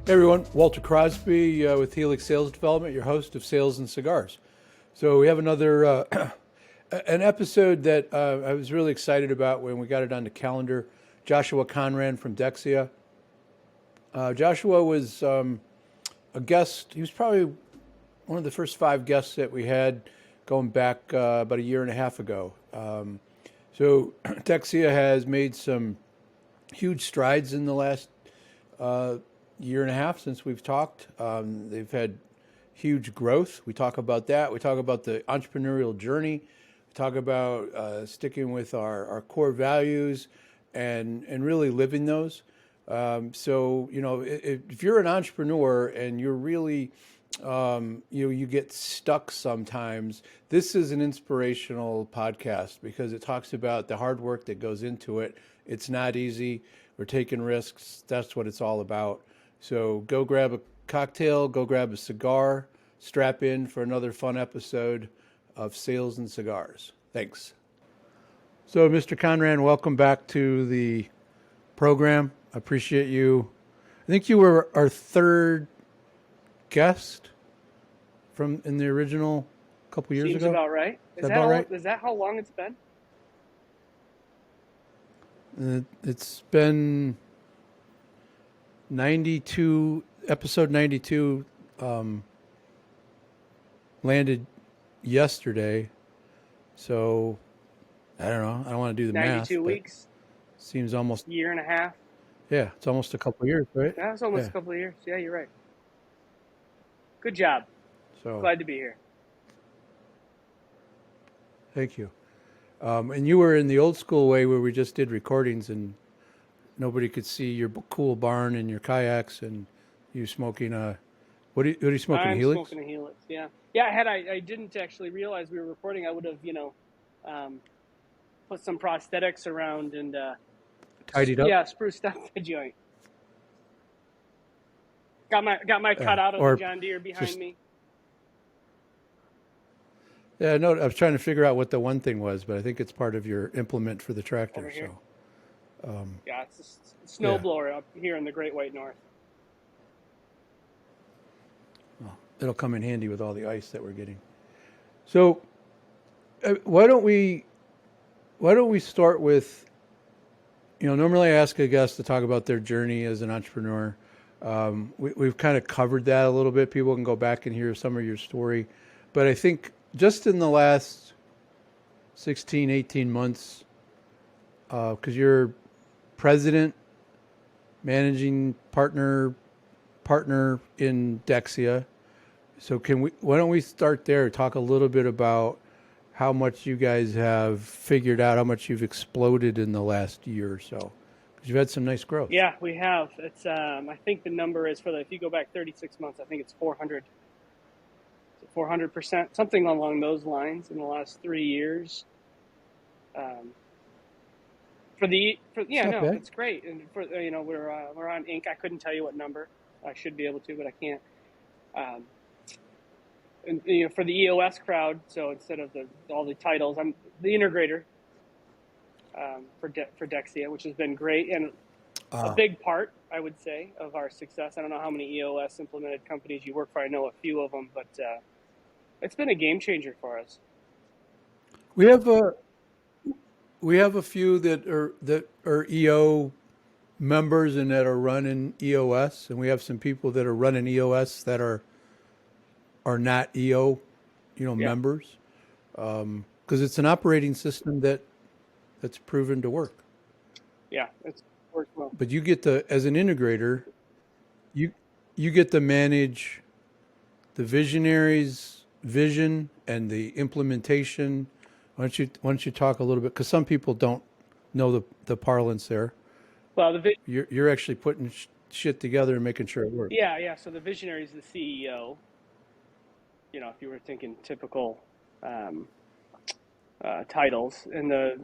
Hey everyone, Walter Crosby with Helix Sales Development, your host of Sales and Cigars. So we have another an episode that I was really excited about when we got it on the calendar. Joshua Conran from Deksia. Joshua was a guest. He was probably one of the first 5 guests that we had going back about a year and a half ago. So Deksia has made some huge strides in the last year and a half since we've talked. They've had huge growth. We talk about that. We talk about the entrepreneurial journey. We talk about sticking with our core values and really living those. So, if you're an entrepreneur and you're really, you get stuck sometimes, this is an inspirational podcast because it talks about the hard work that goes into it. It's not easy. We're taking risks. That's what it's all about. So go grab a cocktail, go grab a cigar, strap in for another fun episode of Sales and Cigars. Thanks. So, Mr. Conran, welcome back to the program. I appreciate you. I think you were our 3rd guest from in the original couple years Seems ago. about right. Is that about right? Is that how long it's been? It's been 92, episode 92 landed yesterday. So, I don't know. I don't want to do the math. 92 weeks. Seems almost year and a half. Yeah, it's almost a couple of years, right? Yeah, it's almost a couple of years. Yeah, you're right. Good job. So glad to be here. Thank you. And you were in the old school way where we just did recordings and nobody could see your cool barn and your kayaks and you smoking what are you smoking? I'm Helix? Smoking a Helix. Yeah. Yeah. I didn't actually realize we were recording. I would have put some prosthetics around and tidied up. Yeah, spruced up the joint. Got my cutout of the John Deere behind me. Yeah, no, I was trying to figure out what the one thing was, but I think it's part of your implement for the tractor. Over here. So, yeah, it's a snow blower up here in the Great White North. Well, it'll come in handy with all the ice that we're getting. So, why don't we start with, normally I ask a guest to talk about their journey as an entrepreneur. We've kind of covered that a little bit. People can go back and hear some of your story. But I think just in the last 16, 18 months, because you're president, managing partner in Deksia. So why don't we start there, talk a little bit about how much you guys have figured out, how much you've exploded in the last year or so. Because you've had some nice growth. Yeah, we have. It's I think the number is if you go back 36 months, I think it's 400%, something along those lines in the last 3 years. It's great. And we're on Inc. I couldn't tell you what number. I should be able to, but I can't. And for the EOS crowd, so instead of all the titles, I'm the integrator for Deksia, which has been great and a big part, I would say, of our success. I don't know how many EOS implemented companies you work for. I know a few of them, but it's been a game changer for us. We have a few that are EO members and that are running EOS, and we have some people that are running EOS that are not EO, members, because it's an operating system that's proven to work. Yeah, it's worked well. But you get as an integrator, you get to manage the visionaries' vision and the implementation. Why don't you talk a little bit, because some people don't know the parlance there. Well, you're actually putting shit together and making sure it works. Yeah. So the visionary is the CEO. If you were thinking typical titles, and the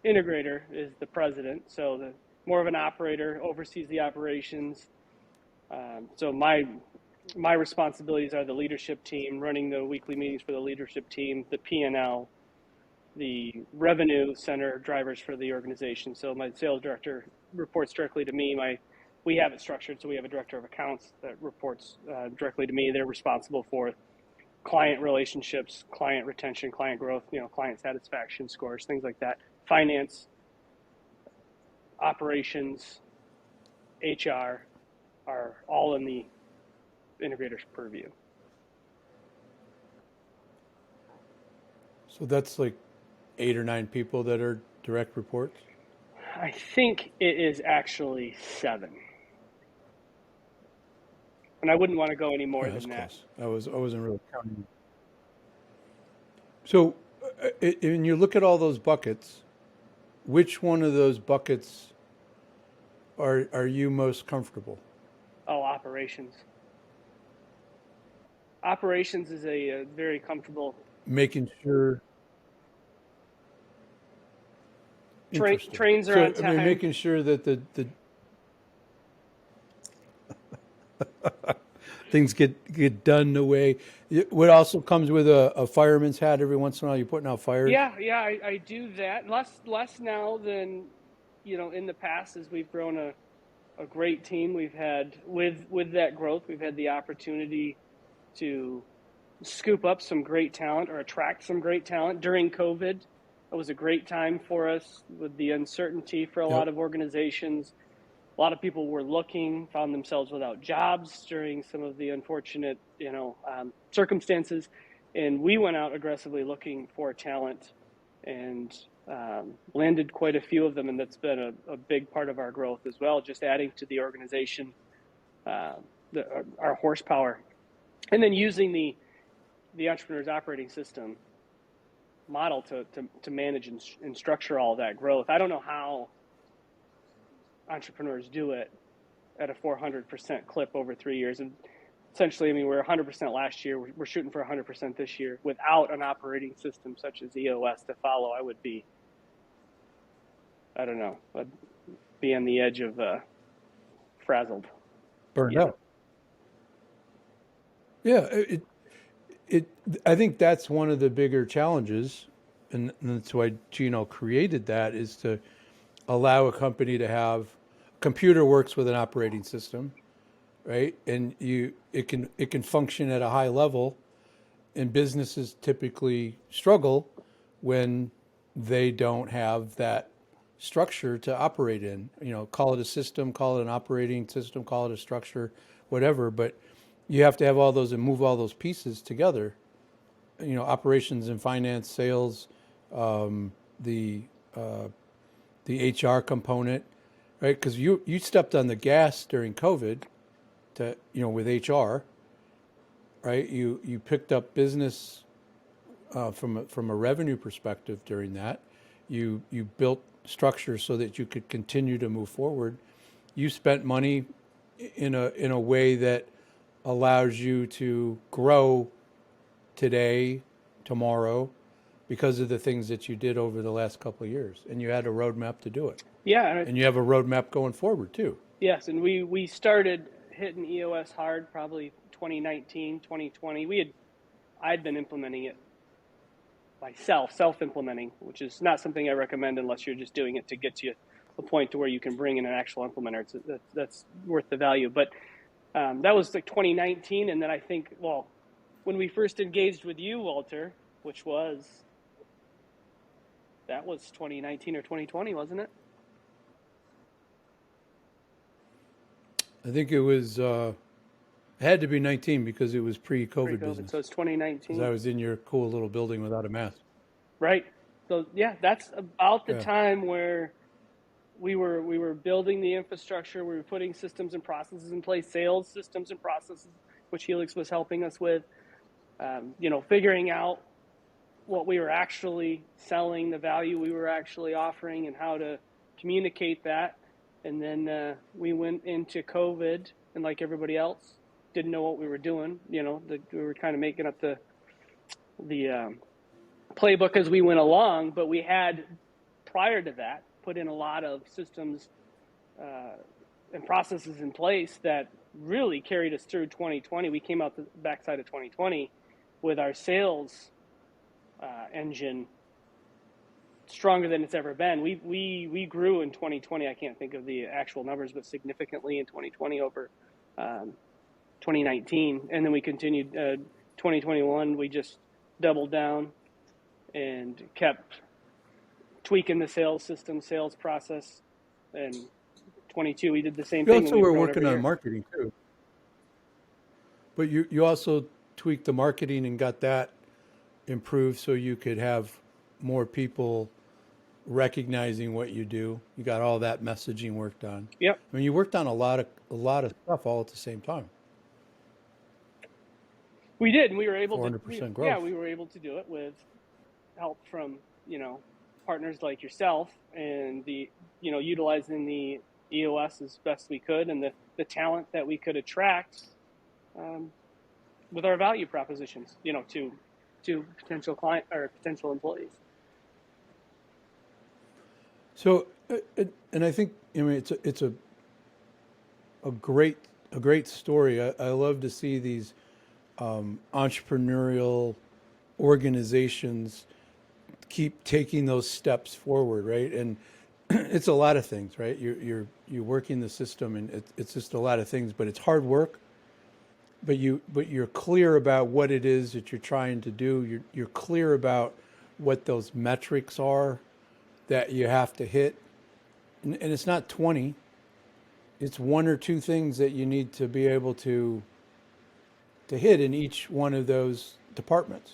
integrator is the president. So the more of an operator, oversees the operations. So my responsibilities are the leadership team, running the weekly meetings for the leadership team, the P&L, the revenue center drivers for the organization. So my sales director reports directly to me. My we have it structured so we have a director of accounts that reports directly to me. They're responsible for client relationships, client retention, client growth, client satisfaction scores, things like that. Finance, operations, HR are all in the integrator's purview. So that's like 8 or 9 people that are direct reports? I think it is actually 7. And I wouldn't want to go any more Yeah, that's than that. close. I wasn't really counting. So, and you look at all those buckets, which one of those buckets are you most comfortable? Oh, operations. Operations is a very comfortable. Making sure. Interesting. Trains are So, on I mean, time. making sure that the things get done the way. What also comes with a fireman's hat every once in a while, you're putting out fires. Yeah, I do that. Less now than in the past, as we've grown a great team. We've had with that growth, we've had the opportunity to scoop up some great talent or attract some great talent during COVID. It was a great time for us with the uncertainty for a lot Yep. of organizations. A lot of people were found themselves without jobs during some of the unfortunate, circumstances. And we went out aggressively looking for talent and landed quite a few of them. And that's been a big part of our growth as well, just adding to the organization, our horsepower. And then using the entrepreneur's operating system model to manage and structure all that growth. I don't know how entrepreneurs do it at a 400% clip over 3 years. And essentially, I mean, we're 100% last year. We're shooting for 100% this year. Without an operating system such as EOS to follow, I would be, I don't know, I'd be on the edge of frazzled. Burned out. Yeah, I think that's one of the bigger challenges, and that's why Gino created that, is to allow a company to have computer works with an operating system, right? And it can function at a high level, and businesses typically struggle when they don't have that structure to operate in. Call it a system, call it an operating system, call it a structure, whatever, but you have to have all those and move all those pieces together. Operations and finance, sales, the HR component, right? Because you stepped on the gas during COVID, with HR, right? You picked up business from a revenue perspective during that. You built structure so that you could continue to move forward. You spent money in a way that allows you to grow today, tomorrow, because of the things that you did over the last couple of years, and you had a roadmap to do it. Yeah, And you have a roadmap going forward too. yes, and we started hitting EOS hard probably 2019, 2020. I'd been implementing it myself, self-implementing, which is not something I recommend unless you're just doing it to get to a point to where you can bring in an actual implementer. That's worth the value. But that was like 2019, and then I think, when we first engaged with you, Walter, that was 2019 or 2020, wasn't it? I think it was, it had to be 19 because it was pre-COVID Pre-COVID, business. so it's 2019. Because I was in your cool little building without a mask. Right. So yeah, that's about the Yeah. time where we were building the infrastructure. We were putting systems and processes in place, sales systems and processes, which Helix was helping us with. Figuring out what we were actually selling, the value we were actually offering, and how to communicate that. And then we went into COVID, and like everybody else, didn't know what we were doing. We were kind of making up the playbook as we went along, but we had, prior to that, put in a lot of systems and processes in place that really carried us through 2020. We came out the backside of 2020 with our sales engine stronger than it's ever been. We grew in 2020. I can't think of the actual numbers, but significantly in 2020 over 2019, and then we continued 2021. We just doubled down and kept tweaking the sales system, sales process, and 22 we did the same You thing. also And were we've grown working every on year. marketing too, but you also tweaked the marketing and got that improved so you could have more people recognizing what you do. You got all that messaging worked on. Yep, I mean, you worked on a lot of stuff all at the same time. we did, and we were able to. 400% Yeah, growth. we were able to do it with help from partners like yourself, and utilizing the EOS as best we could, and the talent that we could attract with our value propositions, to potential client or potential employees. So, and I think, I mean, it's a great story. I love to see these entrepreneurial organizations keep taking those steps forward, right? And it's a lot of things, right? You're working the system, and it's just a lot of things. But it's hard work. But you're clear about what it is that you're trying to do. You're clear about what those metrics are that you have to hit, and it's not 20. It's one or two things that you need to be able to hit in each one of those departments.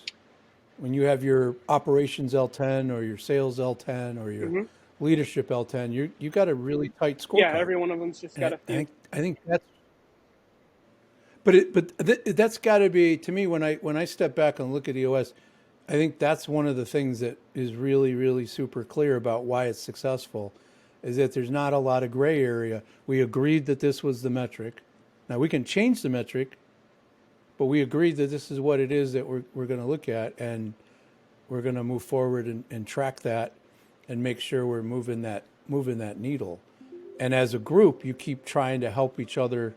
When you have your operations L10 or your sales L10 or your Hmm. leadership L10, you got a really tight Yeah, scorecard. every one of them's just And got a few. I think that's that's got to be, to me, when I step back and look at EOS, I think that's one of the things that is really, really super clear about why it's successful, is that there's not a lot of gray area. We agreed that this was the metric. Now we can change the metric, but we agreed that this is what it is that we're going to look at, and we're going to move forward and track that and make sure we're moving that needle. And as a group, you keep trying to help each other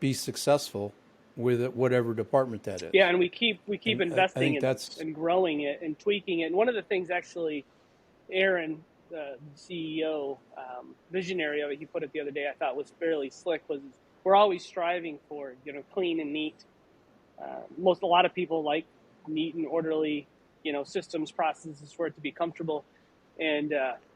be successful with whatever department that is. Yeah, and we keep And I investing think in that's, and growing it and tweaking it. And one of the things, actually, Aaron, the CEO, visionary of it, he put it the other day, I thought was fairly slick, was we're always striving for clean and neat. A lot of people like neat and orderly, systems, processes for it to be comfortable. And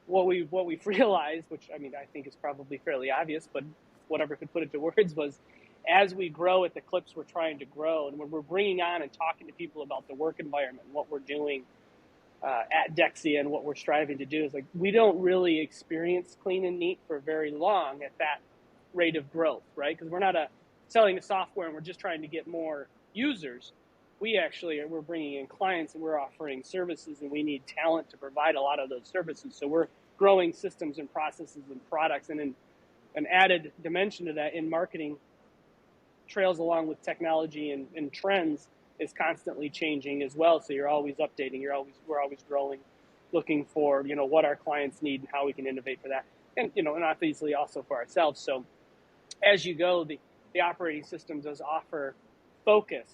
what we've realized, which I think is probably fairly obvious, but whatever could put it to words, was as we grow at the clips we're trying to grow, and when we're bringing on and talking to people about the work environment and what we're doing at Deksia and what we're striving to do, is like we don't really experience clean and neat for very long at that rate of growth, right? Because we're not selling the software and we're just trying to get more users. We're bringing in clients and we're offering services, and we need talent to provide a lot of those services. So we're growing systems and processes and products, and then an added dimension to that in marketing trails along with technology and trends is constantly changing as well. So you're always updating. We're always growing, looking for what our clients need and how we can innovate for that, and and obviously also for ourselves. So as you go, the operating system does offer focus,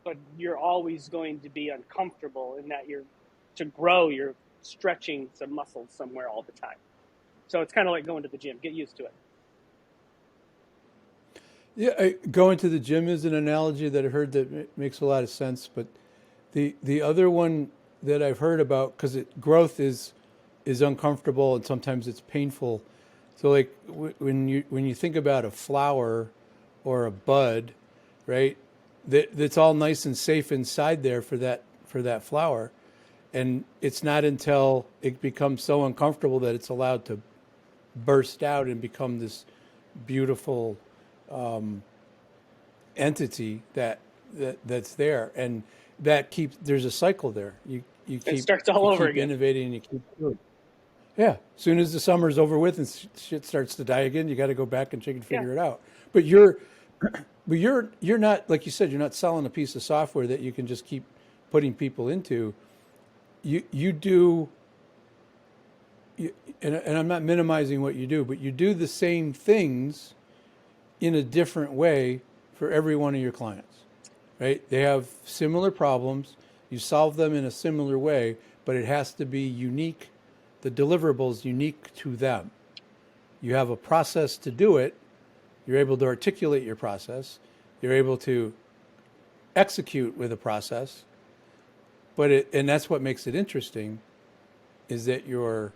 but you're always going to be uncomfortable in that to grow, you're stretching some muscles somewhere all the time. So it's kind of like going to the gym. Get used to it. yeah, going to the gym is an analogy that I heard that makes a lot of sense. But the other one that I've heard about, because growth is uncomfortable and sometimes it's painful. So like when you think about a flower or a bud, right? That's all nice and safe inside there for that flower, and it's not until it becomes so uncomfortable that it's allowed to burst out and become this beautiful entity that's there, and there's a cycle there. You It keep starts all you over keep again. innovating, and you keep doing. Yeah, as soon as the summer's over with and shit starts to die again, you got to go back and Yeah. figure it out. But you're not, like you said, you're not selling a piece of software that you can just keep putting people into. You do, and I'm not minimizing what you do, but you do the same things in a different way for every one of your clients, right? They have similar problems. You solve them in a similar way, but it has to be unique. The deliverable is unique to them. You have a process to do it. You're able to articulate your process. You're able to execute with a process. And that's what makes it interesting, is that you're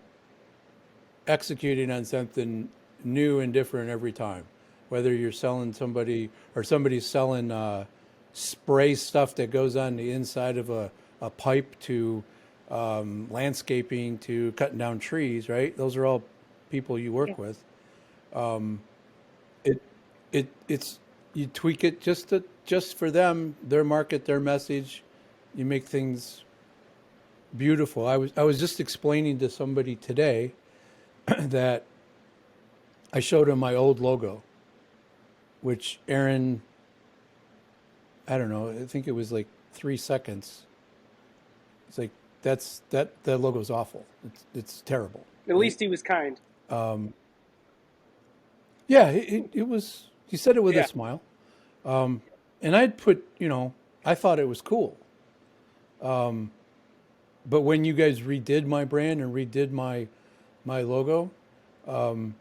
executing on something new and different every time. Whether you're selling somebody or somebody's selling spray stuff that goes on the inside of a pipe, to landscaping, to cutting down trees, right? Those are all people you work with. It's you tweak it just for them, their market, their message. You make things beautiful. I was just explaining to somebody today that I showed him my old logo, which Aaron, I don't know, I think it was like 3 seconds. It's like, that logo's awful. It's terrible. At least he was kind. Yeah, it was. He said it with a smile, and I'd put, I thought it was cool. But when you guys redid my brand and redid my logo, and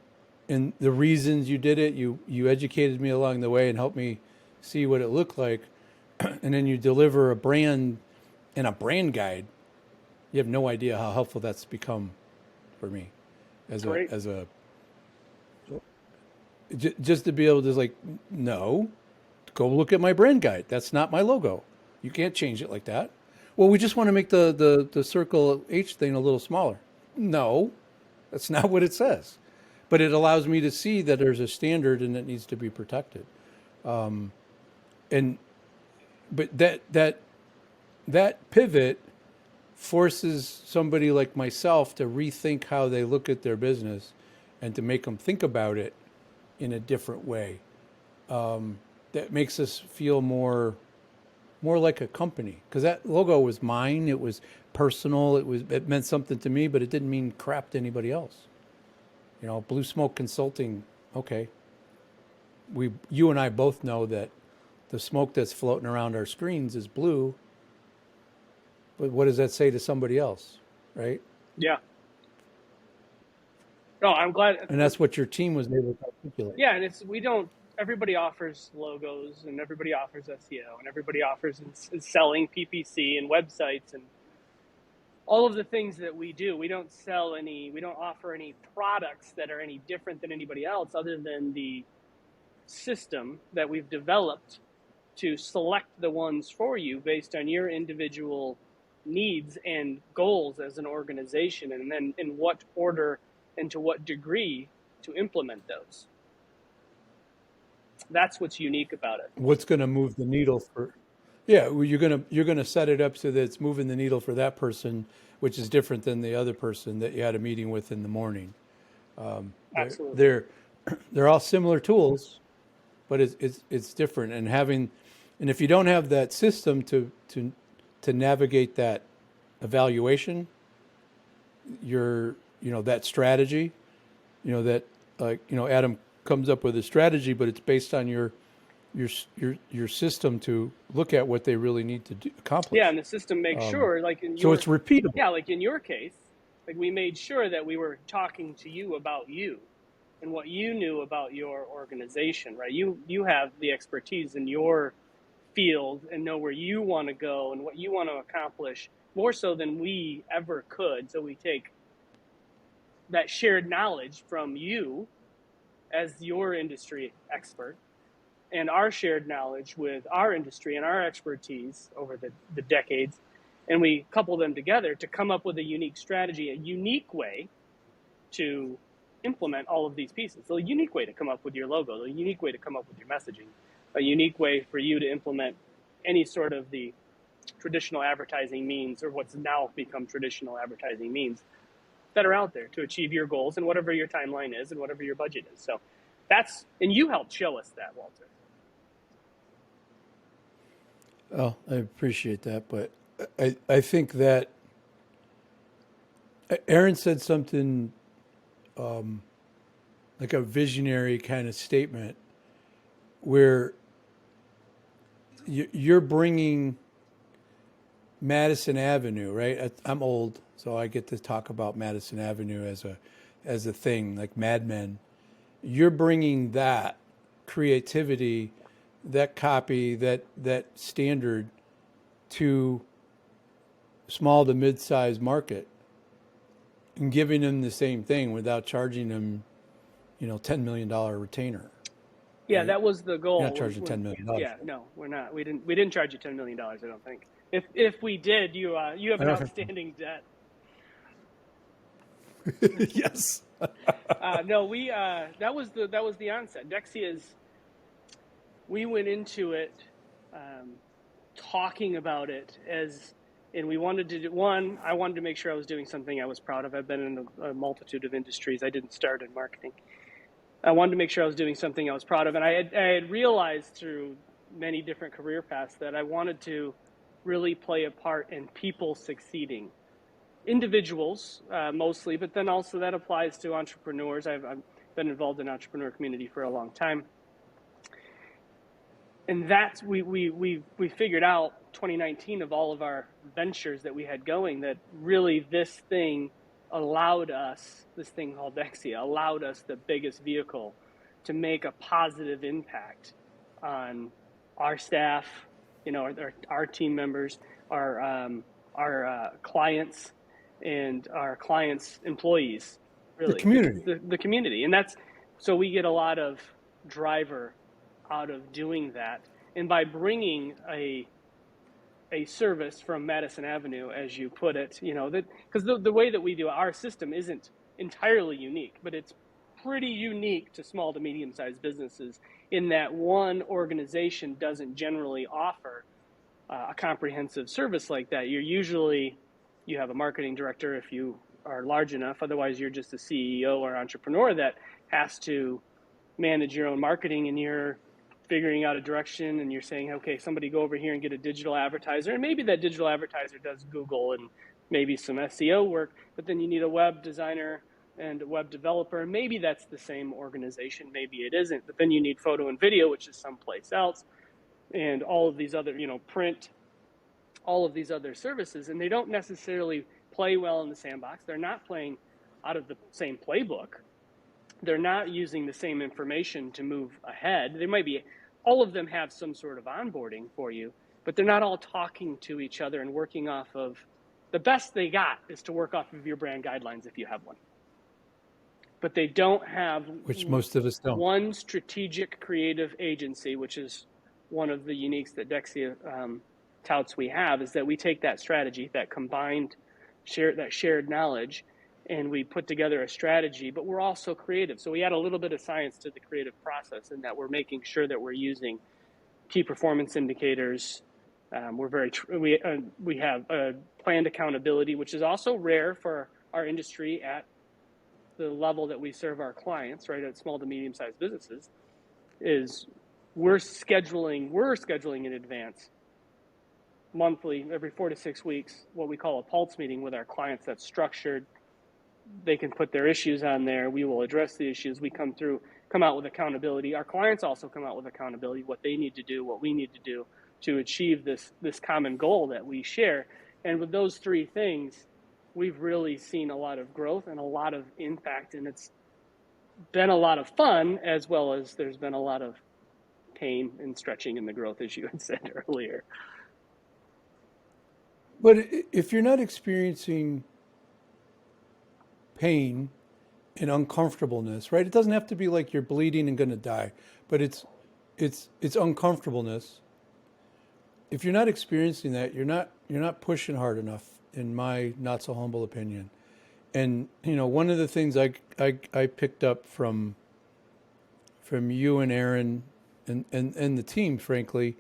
the reasons you did it, you educated me along the way and helped me see what it looked like, and then you deliver a brand and a brand guide. You have no idea how helpful that's become for me as a just to be able to, like, no, go look at my brand guide. That's not my logo. You can't change it like that. Well, we just want to make the circle H thing a little smaller. No, that's not what it says. But it allows me to see that there's a standard and it needs to be protected. But that pivot forces somebody like myself to rethink how they look at their business and to make them think about it in a different way. That makes us feel more like a company, because that logo was mine. It was personal. It meant something to me, but it didn't mean crap to anybody else. Blue Smoke Consulting. Okay, you and I both know that the smoke that's floating around our screens is blue. But what does that say to somebody else, right? Yeah. No, I'm glad. And that's what your team was able to articulate. Yeah, and everybody offers logos, and everybody offers SEO, and everybody offers selling PPC and websites and all of the things that we do. We don't offer any products that are any different than anybody else, other than the system that we've developed to select the ones for you based on your individual needs and goals as an organization, and then in what order and to what degree to implement those. That's what's unique about it. What's going to move the needle for? Yeah, well, you're gonna set it up so that it's moving the needle for that person, which is different than the other person that you had a meeting with in the morning. Absolutely. They're all similar tools, but it's different. And if you don't have that system to navigate that evaluation, that strategy, Adam comes up with a strategy, but it's based on your system to look at what they really need to accomplish. Yeah, and the system makes sure, so it's repeatable. Yeah, like in your case, we made sure that we were talking to you about you and what you knew about your organization, right? You have the expertise in your field and know where you want to go and what you want to accomplish more so than we ever could. So we take that shared knowledge from you as your industry expert and our shared knowledge with our industry and our expertise over the decades, and we couple them together to come up with a unique strategy, a unique way to implement all of these pieces. So a unique way to come up with your logo, a unique way to come up with your messaging, a unique way for you to implement any sort of the traditional advertising means, or what's now become traditional advertising means that are out there to achieve your goals and whatever your timeline is and whatever your budget is. So and you helped show us that, Walter. Oh, I appreciate that, but I think that Aaron said something like a visionary kind of statement, where you're bringing Madison Avenue, right? I'm old, so I get to talk about Madison Avenue as a thing, like Mad Men. You're bringing that creativity, that copy, that standard to small to mid-sized market and giving them the same thing without charging them, $10 million retainer, Yeah, right? that was the You're not goal. charging $10 million for Yeah, no, we're not. We didn't charge you $10 million. I don't think. If we did, you have I an don't have outstanding debt. to. Yes. No, we that was the onset. Dexia's. We went into it talking about it and we wanted to do one. I wanted to make sure I was doing something I was proud of. I've been in a multitude of industries. I didn't start in marketing. I wanted to make sure I was doing something I was proud of, and I had realized through many different career paths that I wanted to really play a part in people succeeding. Individuals mostly, but then also that applies to entrepreneurs. I've been involved in the entrepreneur community for a long time, and that's we figured out 2019 of all of our ventures that we had going that really this thing called Deksia allowed us the biggest vehicle to make a positive impact on our staff, our team members, our clients, and our clients' employees, The really, community. the community. And so we get a lot of driver out of doing that. And by bringing a service from Madison Avenue, as you put it, that because the way that we do our system isn't entirely unique, but it's pretty unique to small to medium-sized businesses in that one organization doesn't generally offer a comprehensive service like that. You have a marketing director if you are large enough. Otherwise, you're just a CEO or entrepreneur that has to manage your own marketing, and you're figuring out a direction, and you're saying, okay, somebody go over here and get a digital advertiser, and maybe that digital advertiser does Google and maybe some SEO work, but then you need a web designer and a web developer, and maybe that's the same organization, maybe it isn't, but then you need photo and video, which is someplace else, and all of these other, print, all of these other services, and they don't necessarily play well in the sandbox. They're not playing out of the same playbook. They're not using the same information to move ahead. All of them have some sort of onboarding for you, but they're not all talking to each other and working off of, the best they got is to work off of your brand guidelines if you have one. But they don't have, Which most of us don't. One strategic creative agency, which is one of the uniques that Deksia touts we have, is that we take that strategy, that combined, shared knowledge, and we put together a strategy, but we're also creative. So we add a little bit of science to the creative process in that we're making sure that we're using key performance indicators. We have planned accountability, which is also rare for our industry at the level that we serve our clients, right, at small to medium-sized businesses, is we're scheduling in advance, monthly, every 4 to 6 weeks, what we call a pulse meeting with our clients that's structured. They can put their issues on there. We will address the issues. We come out with accountability. Our clients also come out with accountability, what they need to do, what we need to do to achieve this common goal that we share. And with those three things, we've really seen a lot of growth and a lot of impact. And it's been a lot of fun, as well as there's been a lot of pain and stretching in the growth, as you had said earlier. But if you're not experiencing pain and uncomfortableness, right? It doesn't have to be like you're bleeding and going to die, but it's uncomfortableness. If you're not experiencing that, you're not pushing hard enough, in my not so humble opinion. And one of the things I picked up from you and Aaron and the team, frankly,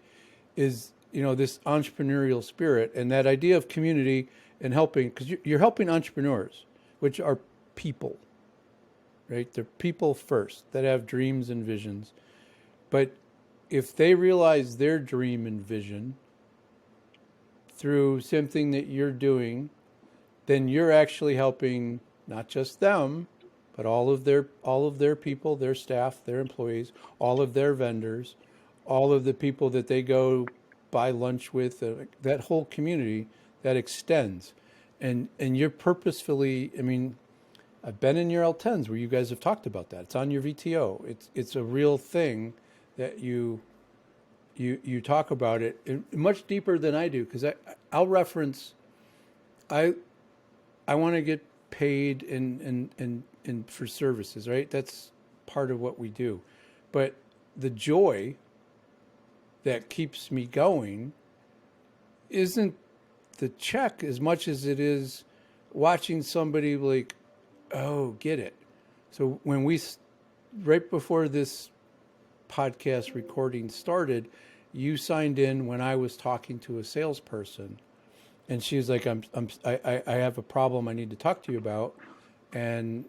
is this entrepreneurial spirit and that idea of community and helping, because you're helping entrepreneurs, which are people, right? They're people first that have dreams and visions. But if they realize their dream and vision through something that you're doing, then you're actually helping not just them, but all of their people, their staff, their employees, all of their vendors, all of the people that they go buy lunch with, that whole community. that extends. And you're purposefully, I mean, I've been in your L10s where you guys have talked about that. It's on your VTO. It's a real thing that you talk about it much deeper than I do, because I'll reference, I want to get paid in for services, right? That's part of what we do. But the joy that keeps me going isn't the check as much as it is watching somebody like, oh, get it. So when right before this podcast recording started, you signed in when I was talking to a salesperson, and she was like, I have a problem I need to talk to you about. And,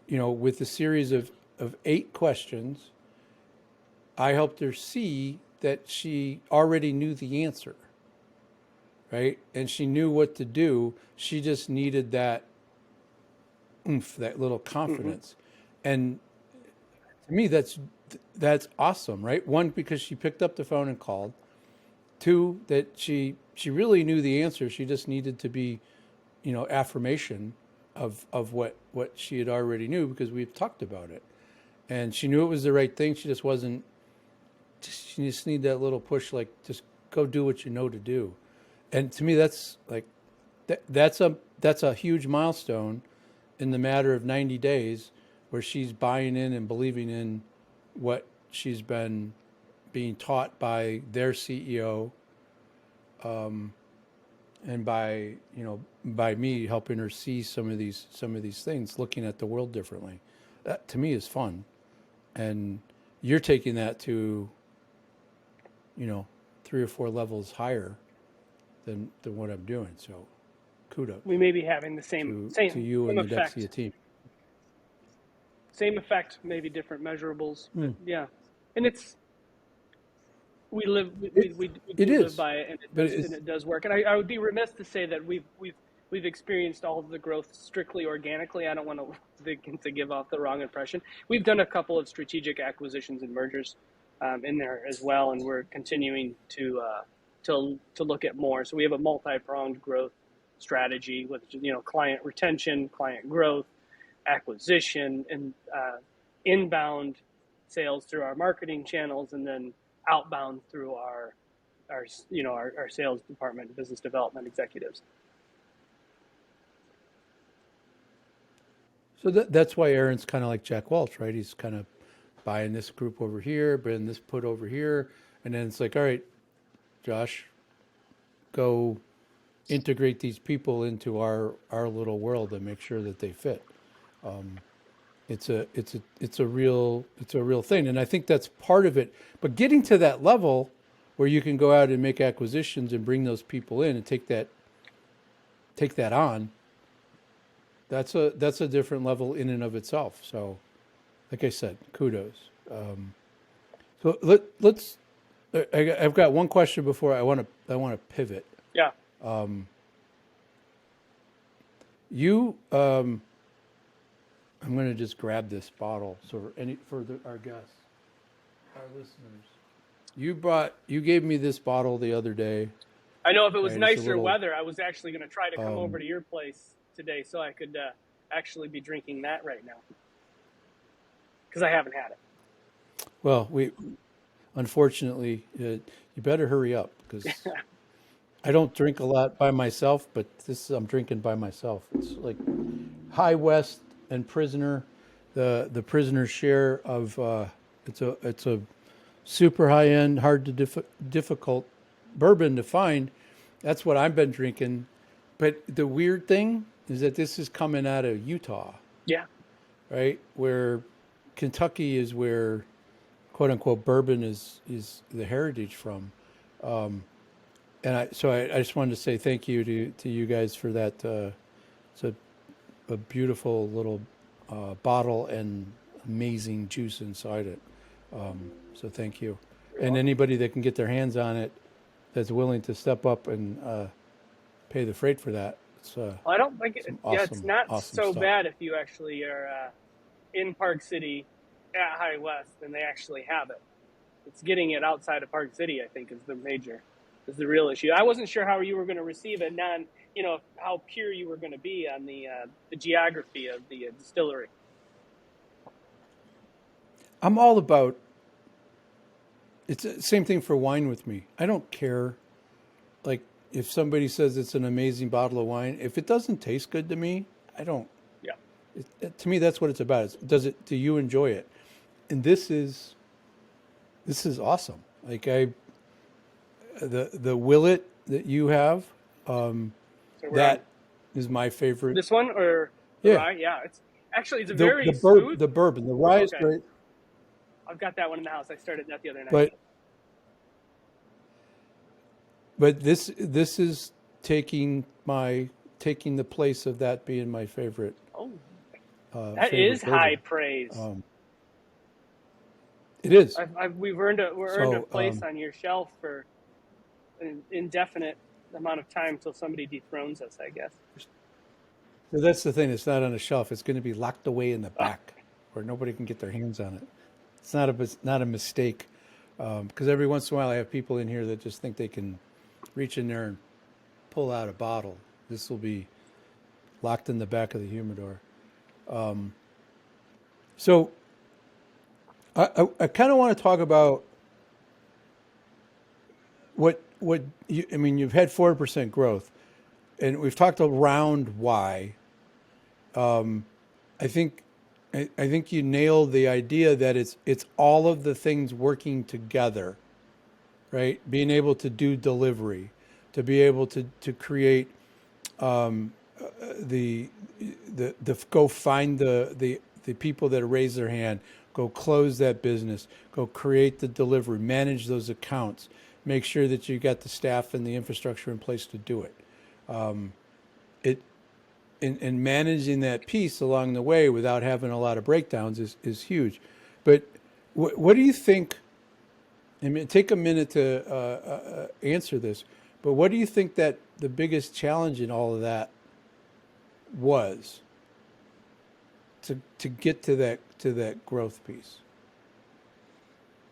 with a series of 8 questions, I helped her see that she already knew the answer, right? And she knew what to do. She just needed that oomph, that little confidence. Mm-hmm. And to me, that's awesome, right? 1, because she picked up the phone and called. 2, that she really knew the answer. She just needed to be, affirmation of what she had already knew, because we've talked about it. And she knew it was the right thing. She just wasn't, she just needed that little push, like, just go do what you know to do. And to me, that's like, that's a huge milestone in the matter of 90 days, where she's buying in and believing in what she's been being taught by their CEO, and by me helping her see some of these things, looking at the world differently. That to me is fun, and you're taking that to 3 or 4 levels higher than what I'm doing. So kudos. We may be having the same to you and the effect. Deksia team. Same effect, maybe different measurables. Yeah, and we live by it, and it does work. And I would be remiss to say that we've experienced all of the growth strictly organically. I don't want to give off the wrong impression. We've done a couple of strategic acquisitions and mergers in there as well, and we're continuing to look at more. So we have a multi-pronged growth strategy with client retention, client growth, acquisition, and inbound sales through our marketing channels, and then outbound through our sales department, business development executives. So that's why Aaron's kind of like Jack Welch, right? He's kind of buying this group over here, buying this put over here, and then it's like, all right, Josh, go integrate these people into our little world and make sure that they fit. It's a real thing, and I think that's part of it. But getting to that level where you can go out and make acquisitions and bring those people in and take that on, that's a different level in and of itself. So, like I said, kudos. So let's. I've got one question before I want to pivot. Yeah. I'm going to just grab this bottle. So our guests, our listeners, you gave me this bottle the other day. I know if it was nicer weather, I was actually going to try to come over to your place today so I could actually be drinking that right now, because I haven't had it. Well, unfortunately, you better hurry up, because I don't drink a lot by myself, but I'm drinking by myself. It's like High West and Prisoner, the Prisoner share of it's a super high end, hard to difficult bourbon to find. That's what I've been drinking. But the weird thing is that this is coming out of Utah. Yeah. Right? Where Kentucky is where, quote unquote, bourbon is the heritage from. And I just wanted to say thank you to you guys for that. It's a beautiful little bottle and amazing juice inside it. So thank you. And anybody that can get their hands on it that's willing to step up and pay the freight for that. I don't think it's not awesome so stuff. bad if you actually are in Park City at High West and they actually have it. It's getting it outside of Park City, I think, is the major is the real issue. I wasn't sure how you were going to receive it, how pure you were going to be on the geography of the distillery. I'm all about. It's the same thing for wine with me. I don't care, like if somebody says it's an amazing bottle of wine. If it doesn't taste good to me, I don't. Yeah. To me, that's what it's about. Do you enjoy it? And this is awesome. Like the Willet that you have, So that is my favorite. this one or the Yeah. rye? Yeah, it's very the smooth. the bourbon, the rye is Okay. great, I've got that one in the house. I started that the other night. but this is taking the place of that being my favorite. Oh, That is high praise. It is. We've earned a place on your shelf for an indefinite amount of time until somebody dethrones us, I guess. So that's the thing. It's not on a shelf. It's going to be locked away in the back where nobody can get their hands on it. It's not a mistake, because every once in a while I have people in here that just think they can reach in there and pull out a bottle. This will be locked in the back of the humidor. So I kind of want to talk about you've had 4% growth, and we've talked around why. I think you nailed the idea that it's all of the things working together, right? Being able to do delivery, to be able to create the go find the people that raise their hand, go close that business, go create the delivery, manage those accounts, make sure that you got the staff and the infrastructure in place to do it. And managing that piece along the way without having a lot of breakdowns is huge. But what do you think? I mean, take a minute to answer this. But what do you think that the biggest challenge in all of that was to get to that growth piece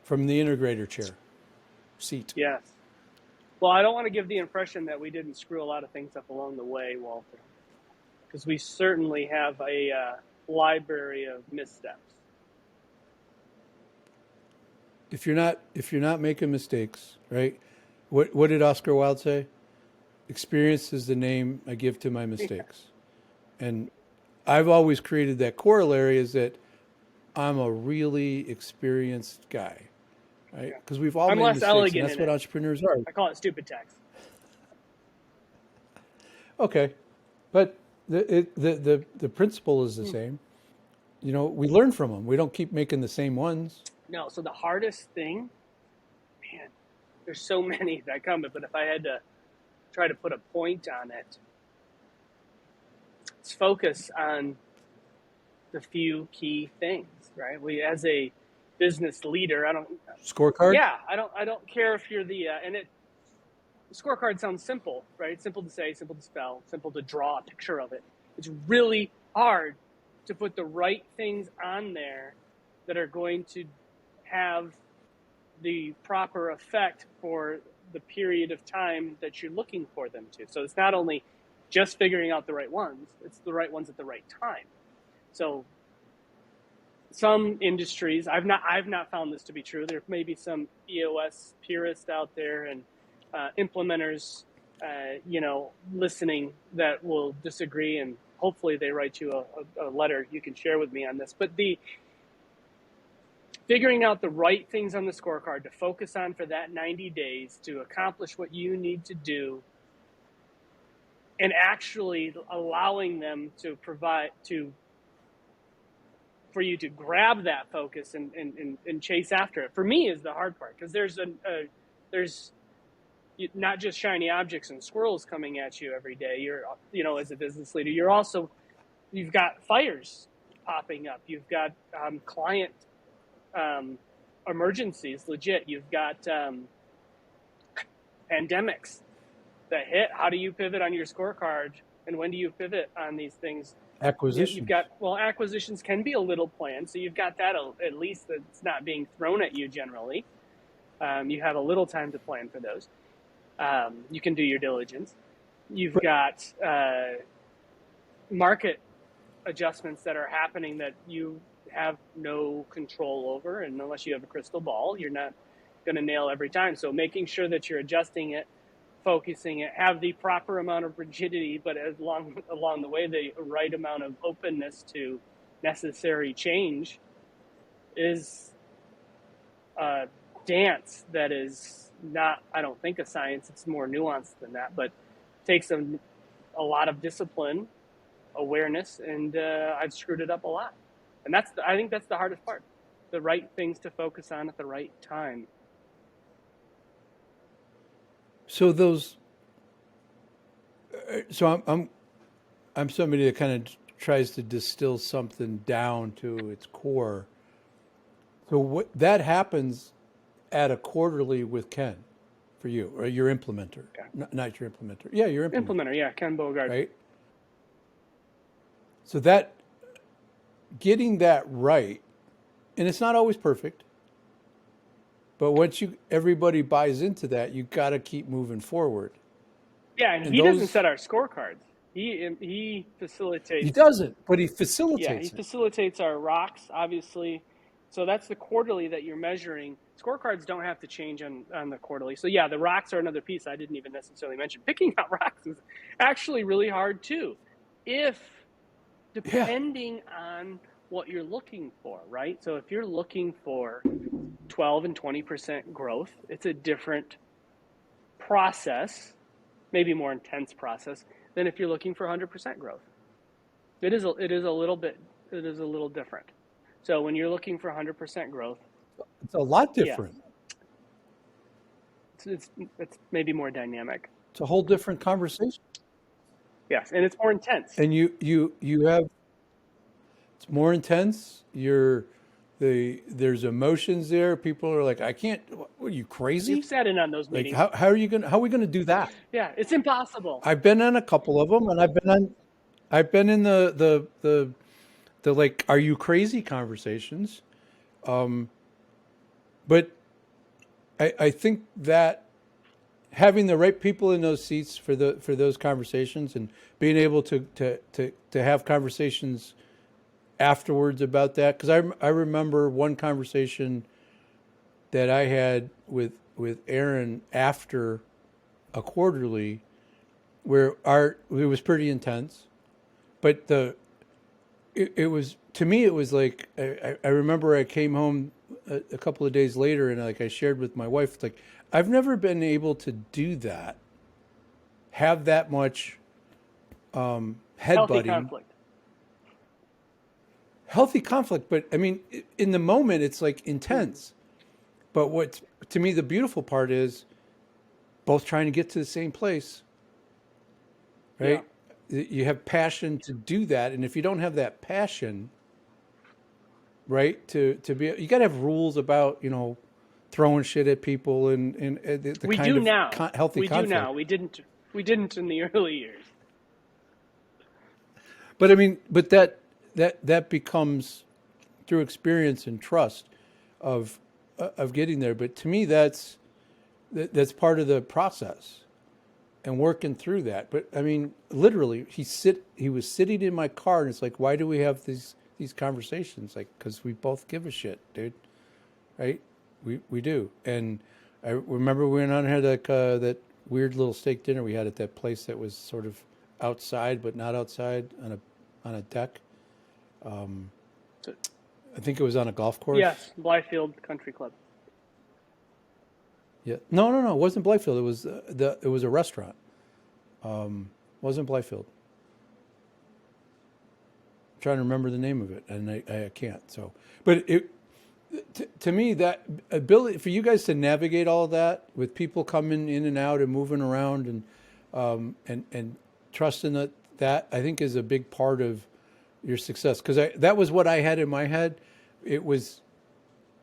from the integrator chair seat? Yes. Well, I don't want to give the impression that we didn't screw a lot of things up along the way, Walter, because we certainly have a library of missteps. If you're not making mistakes, right? What did Oscar Wilde say? Experience is the name I give to my mistakes. And I've always created that corollary is that I'm a really experienced guy, right? Because we've all made mistakes, and that's what entrepreneurs are. I call it stupid tax. Okay, but the principle is the same. You know, we learn from them. We don't keep making the same ones. No, so the hardest thing, man, there's so many that come, but if I had to try to put a point on it, it's focus on the few key things, right? We, as a business leader, Scorecard? Yeah, I don't care if you're the scorecard sounds simple, right? Simple to say, simple to spell, simple to draw a picture of it. It's really hard to put the right things on there that are going to have the proper effect for the period of time that you're looking for them to. So it's not only just figuring out the right ones, it's the right ones at the right time. So some industries, I've not found this to be true. There may be some EOS purists out there and implementers, listening that will disagree, and hopefully they write you a letter you can share with me on this. But the figuring out the right things on the scorecard to focus on for that 90 days to accomplish what you need to do, and actually allowing them to provide for you to grab that focus and chase after it, for me, is the hard part, because there's not just shiny objects and squirrels coming at you every day. You're, as a business leader, you've got fires popping up. You've got client emergencies, legit. You've got pandemics that hit. How do you pivot on your scorecard, and when do you pivot on these things? Acquisitions. Acquisitions can be a little planned, so you've got that at least, that's not being thrown at you generally. You have a little time to plan for those. You can do your diligence. You've got market adjustments that are happening that you have no control over, and unless you have a crystal ball, you're not going to nail every time. So making sure that you're adjusting it, focusing it, have the proper amount of rigidity, but along the way, the right amount of openness to necessary change is a dance that is not, I don't think, a science. It's more nuanced than that, but takes a lot of discipline, awareness, and I've screwed it up a lot. And I think that's the hardest part. The right things to focus on at the right time. So I'm somebody that kind of tries to distill something down to its core. So what that happens at a quarterly with Ken for you, or your implementer, not your implementer. Yeah, your implementer. Yeah, Ken Bogard. Right. So that getting that right, and it's not always perfect, but once everybody buys into that, you got to keep moving forward. Yeah, and he doesn't set our scorecards. He facilitates. He doesn't, but he facilitates. Yeah, he facilitates our rocks, obviously. So that's the quarterly that you're measuring. Scorecards don't have to change on the quarterly. So yeah, the rocks are another piece I didn't even necessarily mention. Picking out rocks is actually really hard too, depending on what you're looking for, right? So if you're looking for 12 and 20% growth, it's a different process, maybe more intense process than if you're looking for 100% growth. It is a little different. So when you're looking for 100% growth, it's a lot different. Yeah. It's maybe more dynamic. It's a whole different conversation. Yes, and it's more intense. And you have, it's more intense. There's emotions there. People are like, I can't. What, are you crazy? You've sat in on those meetings. Like, how are we gonna do that? Yeah, it's impossible. I've been on a couple of them, and I've been in the like, are you crazy conversations. But I think that having the right people in those seats for those conversations, and being able to have conversations afterwards about that, because I remember one conversation that I had with Aaron after a quarterly, where it was pretty intense, but it was, to me, it was like, I remember I came home a couple of days later, and like I shared with my wife, it's like, I've never been able to do that, have that much headbutting. Healthy conflict, but I mean, in the moment, it's like intense. But what's, to me, the beautiful part is both trying to get to the same place, right? Yeah. You have passion to do that, and if you don't have that passion, right, to be, you got to have rules about, throwing shit at people and the we kind do of now. Healthy conflict. We do now. We didn't in the early years. But I mean, but that becomes through experience and trust of getting there. But to me, that's part of the process and working through that. But I mean, literally, he was sitting in my car, and it's like, why do we have these conversations? Like, because we both give a shit, dude. Right? We do. And I remember we went on and had like that weird little steak dinner we had at that place that was sort of outside but not outside on a deck. I think it was on a golf course. Yes, Blythefield Country Club. Yeah. No. It wasn't Blythefield. It was a restaurant. Wasn't Blythefield. I'm trying to remember the name of it, and I can't. So, but to me, that ability for you guys to navigate all of that with people coming in and out and moving around and trusting that I think is a big part of your success, because that was what I had in my head. It was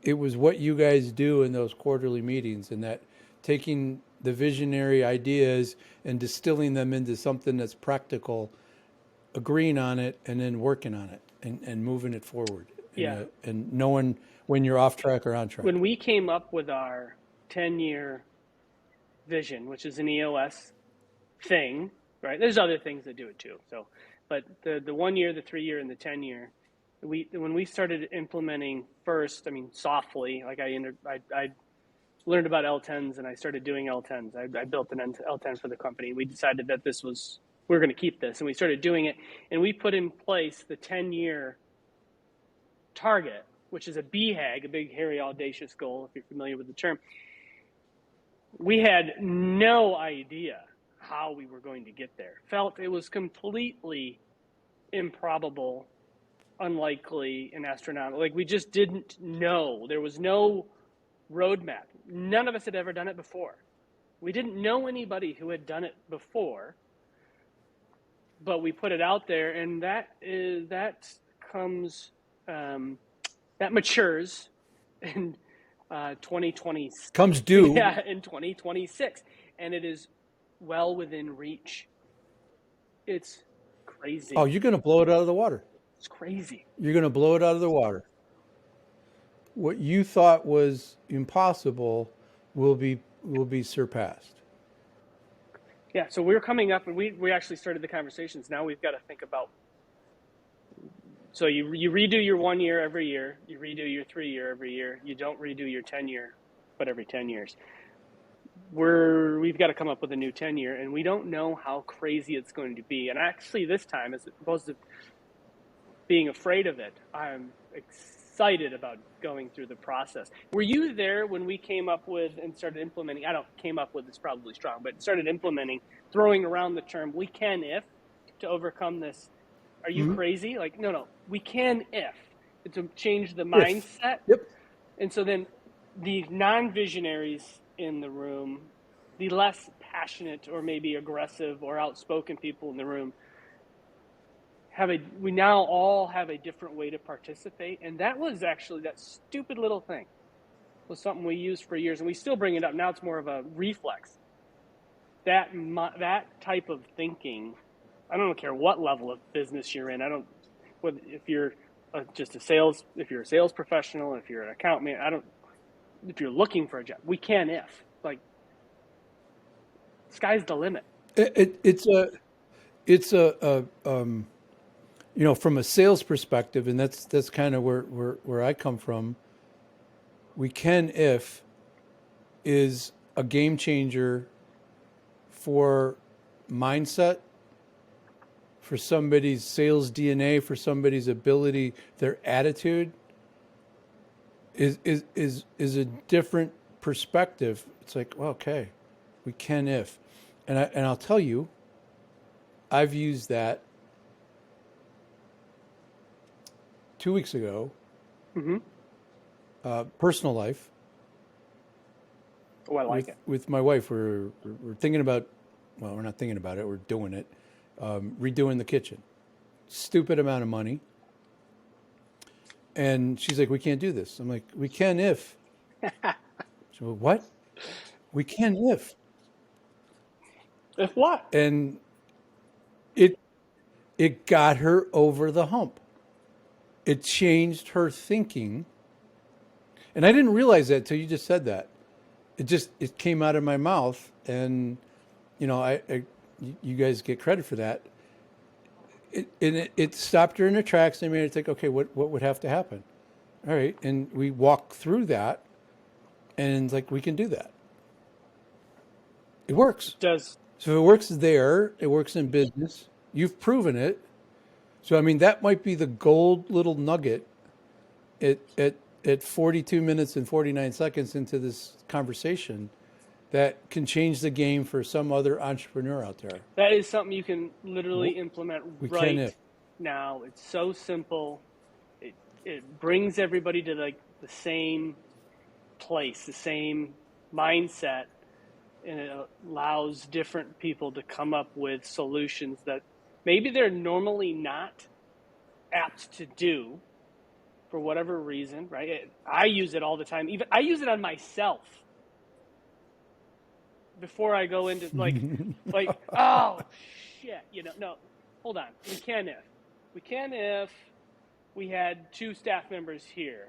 what you guys do in those quarterly meetings, and that taking the visionary ideas and distilling them into something that's practical, agreeing on it, and then working on it and moving it forward. Yeah. And knowing when you're off track or on track. When we came up with our 10-year vision, which is an EOS thing, right? There's other things that do it too. So, but the 1 year, the 3 year, and the 10 year, when we started implementing first, I mean, softly, like I learned about L10s and I started doing L10s. I built an L10 for the company. We decided that we're going to keep this, and we started doing it, and we put in place the 10-year target, which is a BHAG, a big, hairy, audacious goal, if you're familiar with the term. We had no idea how we were going to get there. Felt it was completely improbable, unlikely, and astronomical. Like, we just didn't know. There was no roadmap. None of us had ever done it before. We didn't know anybody who had done it before, but we put it out there, and that matures in 2020. Comes due. Yeah, in 2026, and it is well within reach. It's crazy. Oh, you're going to blow it out of the water. It's crazy. You're going to blow it out of the water. What you thought was impossible will be surpassed. Yeah, so we're coming up, and we actually started the conversations. Now we've got to think about. So you redo your 1 year every year. You redo your 3 year every year. You don't redo your 10 year, but every 10 years. We've got to come up with a new 10 year, and we don't know how crazy it's going to be. And actually, this time, as opposed to being afraid of it, I'm excited about going through the process. Were you there when we came up with and started implementing? Came up with is probably strong, but started implementing, throwing around the term "we can if" to overcome this. Are you crazy? Like, no, we can if. To change the mindset. Yep. And so then the non-visionaries in the room, the less passionate or maybe aggressive or outspoken people in the room, we now all have a different way to participate. And that was actually, that stupid little thing was something we used for years, and we still bring it up. Now it's more of a reflex. That type of thinking, I don't care what level of business you're in. If you're if you're a sales professional, if you're an account man, if you're looking for a job, we can if. Like, sky's the limit. It's from a sales perspective, and that's kind of where I come from. We can if is a game changer for mindset, for somebody's sales DNA, for somebody's ability, their attitude is a different perspective. It's like, well, okay, we can if, and I'll tell you, I've used that 2 weeks ago. Personal life. Oh, I like it. With my wife, we're thinking about. Well, we're not thinking about it. We're doing it. Redoing the kitchen. Stupid amount of money. And she's like, we can't do this. I'm like, we can if. So what? We can if. If what? And it got her over the hump. It changed her thinking. And I didn't realize that till you just said that. It came out of my mouth, and you guys get credit for that. It stopped her in her tracks and made her think, okay, what would have to happen? All right, and we walked through that, and it's like, we can do that. It works. It does. So if it works there, it works in business. You've proven it. So I mean, that might be the gold little nugget at 42 minutes and 49 seconds into this conversation that can change the game for some other entrepreneur out there. That is something you can literally implement right now. It's so simple. It brings everybody to like the same place, the same mindset, and it allows different people to come up with solutions that maybe they're normally not apt to do for whatever reason, right? I use it all the time. Even I use it on myself. Before I go into like, oh shit, no, hold on. We can if we had 2 staff members here.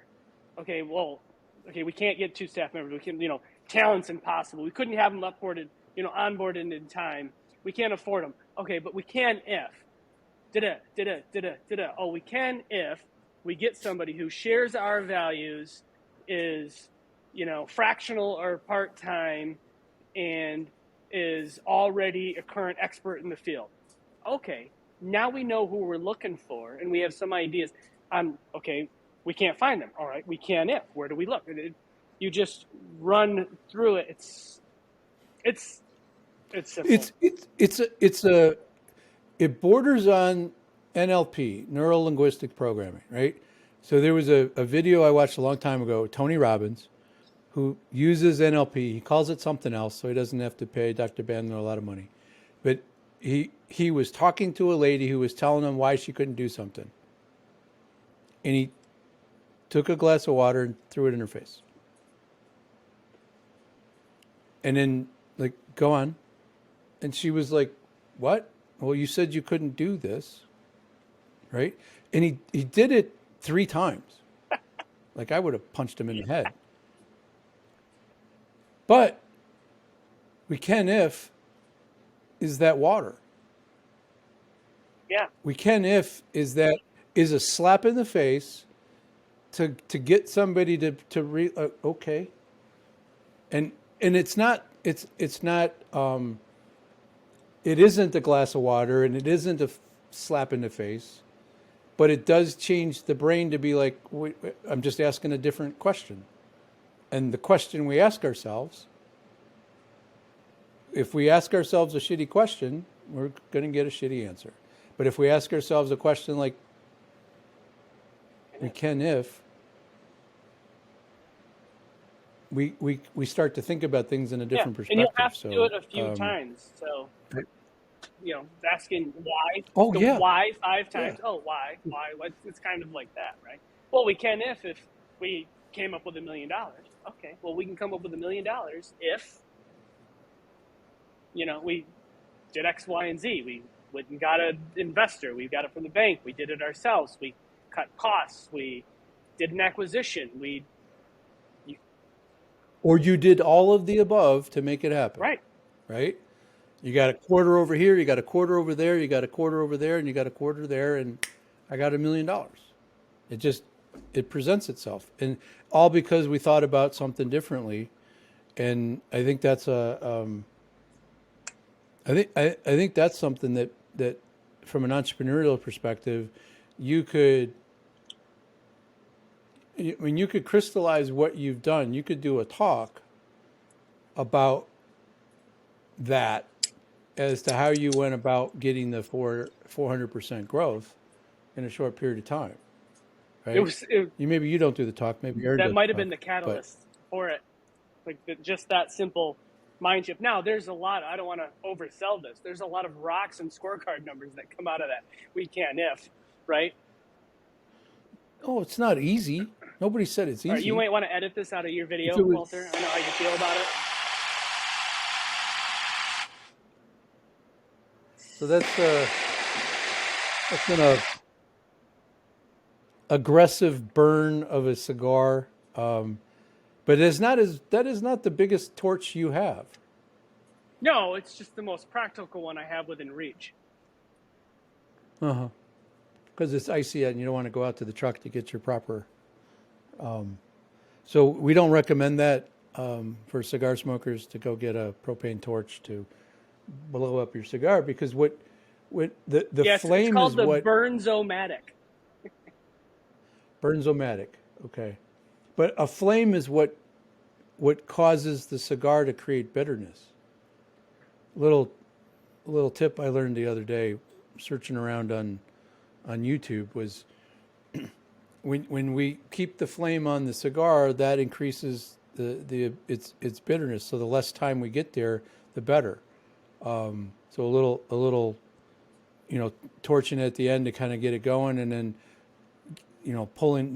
Okay, we can't get 2 staff members. We can, talent's impossible. We couldn't have them onboarded in time. We can't afford them. Okay, but we can if. Oh, we can if we get somebody who shares our values, is, fractional or part-time, and is already a current expert in the field. Okay, now we know who we're looking for, and we have some ideas. Okay, we can't find them. All right, we can if. Where do we look? You just run through it. It's simple. It borders on NLP, neuro linguistic programming, right? So there was a video I watched a long time ago, Tony Robbins, who uses NLP. He calls it something else, so he doesn't have to pay Dr. Bandler a lot of money. But he was talking to a lady who was telling him why she couldn't do something. And he took a glass of water and threw it in her face. And then, like, go on. And she was like, what? Well, you said you couldn't do this, right? And he did it 3 times. Like, I would have punched him in the head. But we can if is that water. Yeah. We can if is a slap in the face to get somebody to okay. And it's not it isn't a glass of water, and it isn't a slap in the face, but it does change the brain to be like, wait, I'm just asking a different question. And the question we ask ourselves, if we ask ourselves a shitty question, we're going to get a shitty answer. But if we ask ourselves a question like, we can if, we start to think about things in a different perspective. And you'll have to do it a few times. So, asking why. Oh, yeah. Why 5 times? Yeah. Oh, why? It's kind of like that, right? Well, we can if we came up with $1 million. Okay, well, we can come up with $1 million if, we did X, Y, and Z. We went and got an investor. We got it from the bank. We did it ourselves. We cut costs. We did an acquisition. Or you did all of the above to make it happen. Right. Right? You got a quarter over here, you got a quarter over there, you got a quarter over there, and you got a quarter there, and I got $1 million. It presents itself. And all because we thought about something differently. And I think that's I think that's something that from an entrepreneurial perspective, you could crystallize what you've done. You could do a talk about that as to how you went about getting the 400% growth in a short period of time. Right? Maybe you don't do the talk. Maybe Aaron that might have been the catalyst for it. Like just that simple mind shift. Now, there's a lot. I don't want to oversell this. There's a lot of rocks and scorecard numbers that come out of that. We can if, right? Oh, it's not easy. Nobody said it's easy. Right, you might want to edit this out of your video, Walter. I know how you feel about it. So that's an aggressive burn of a cigar, but that is not the biggest torch you have. No, it's just the most practical one I have within reach. Because it's icy and you don't want to go out to the truck to get your proper. So we don't recommend that for cigar smokers to go get a propane torch to blow up your cigar, because what the flame it's called is the what Burns-O-Matic. Burns-O-Matic, okay, but a flame is what causes the cigar to create bitterness. Little tip I learned the other day, searching around on YouTube, was when we keep the flame on the cigar, that increases its bitterness. So the less time we get there, the better. So a little, torching at the end to kind of get it going, and then,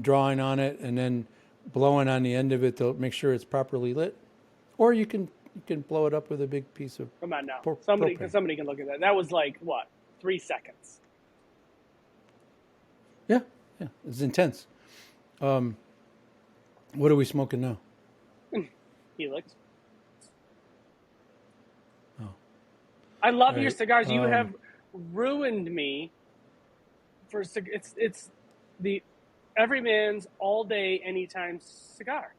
drawing on it, and then blowing on the end of it to make sure it's properly lit. Or you can blow it up with a big piece of. Come on now, somebody can look at that. That was like what, 3 seconds? Yeah, it's intense. What are we smoking now? Helix. I love your right? cigars. You have ruined me for it's the everyman's all day anytime cigar.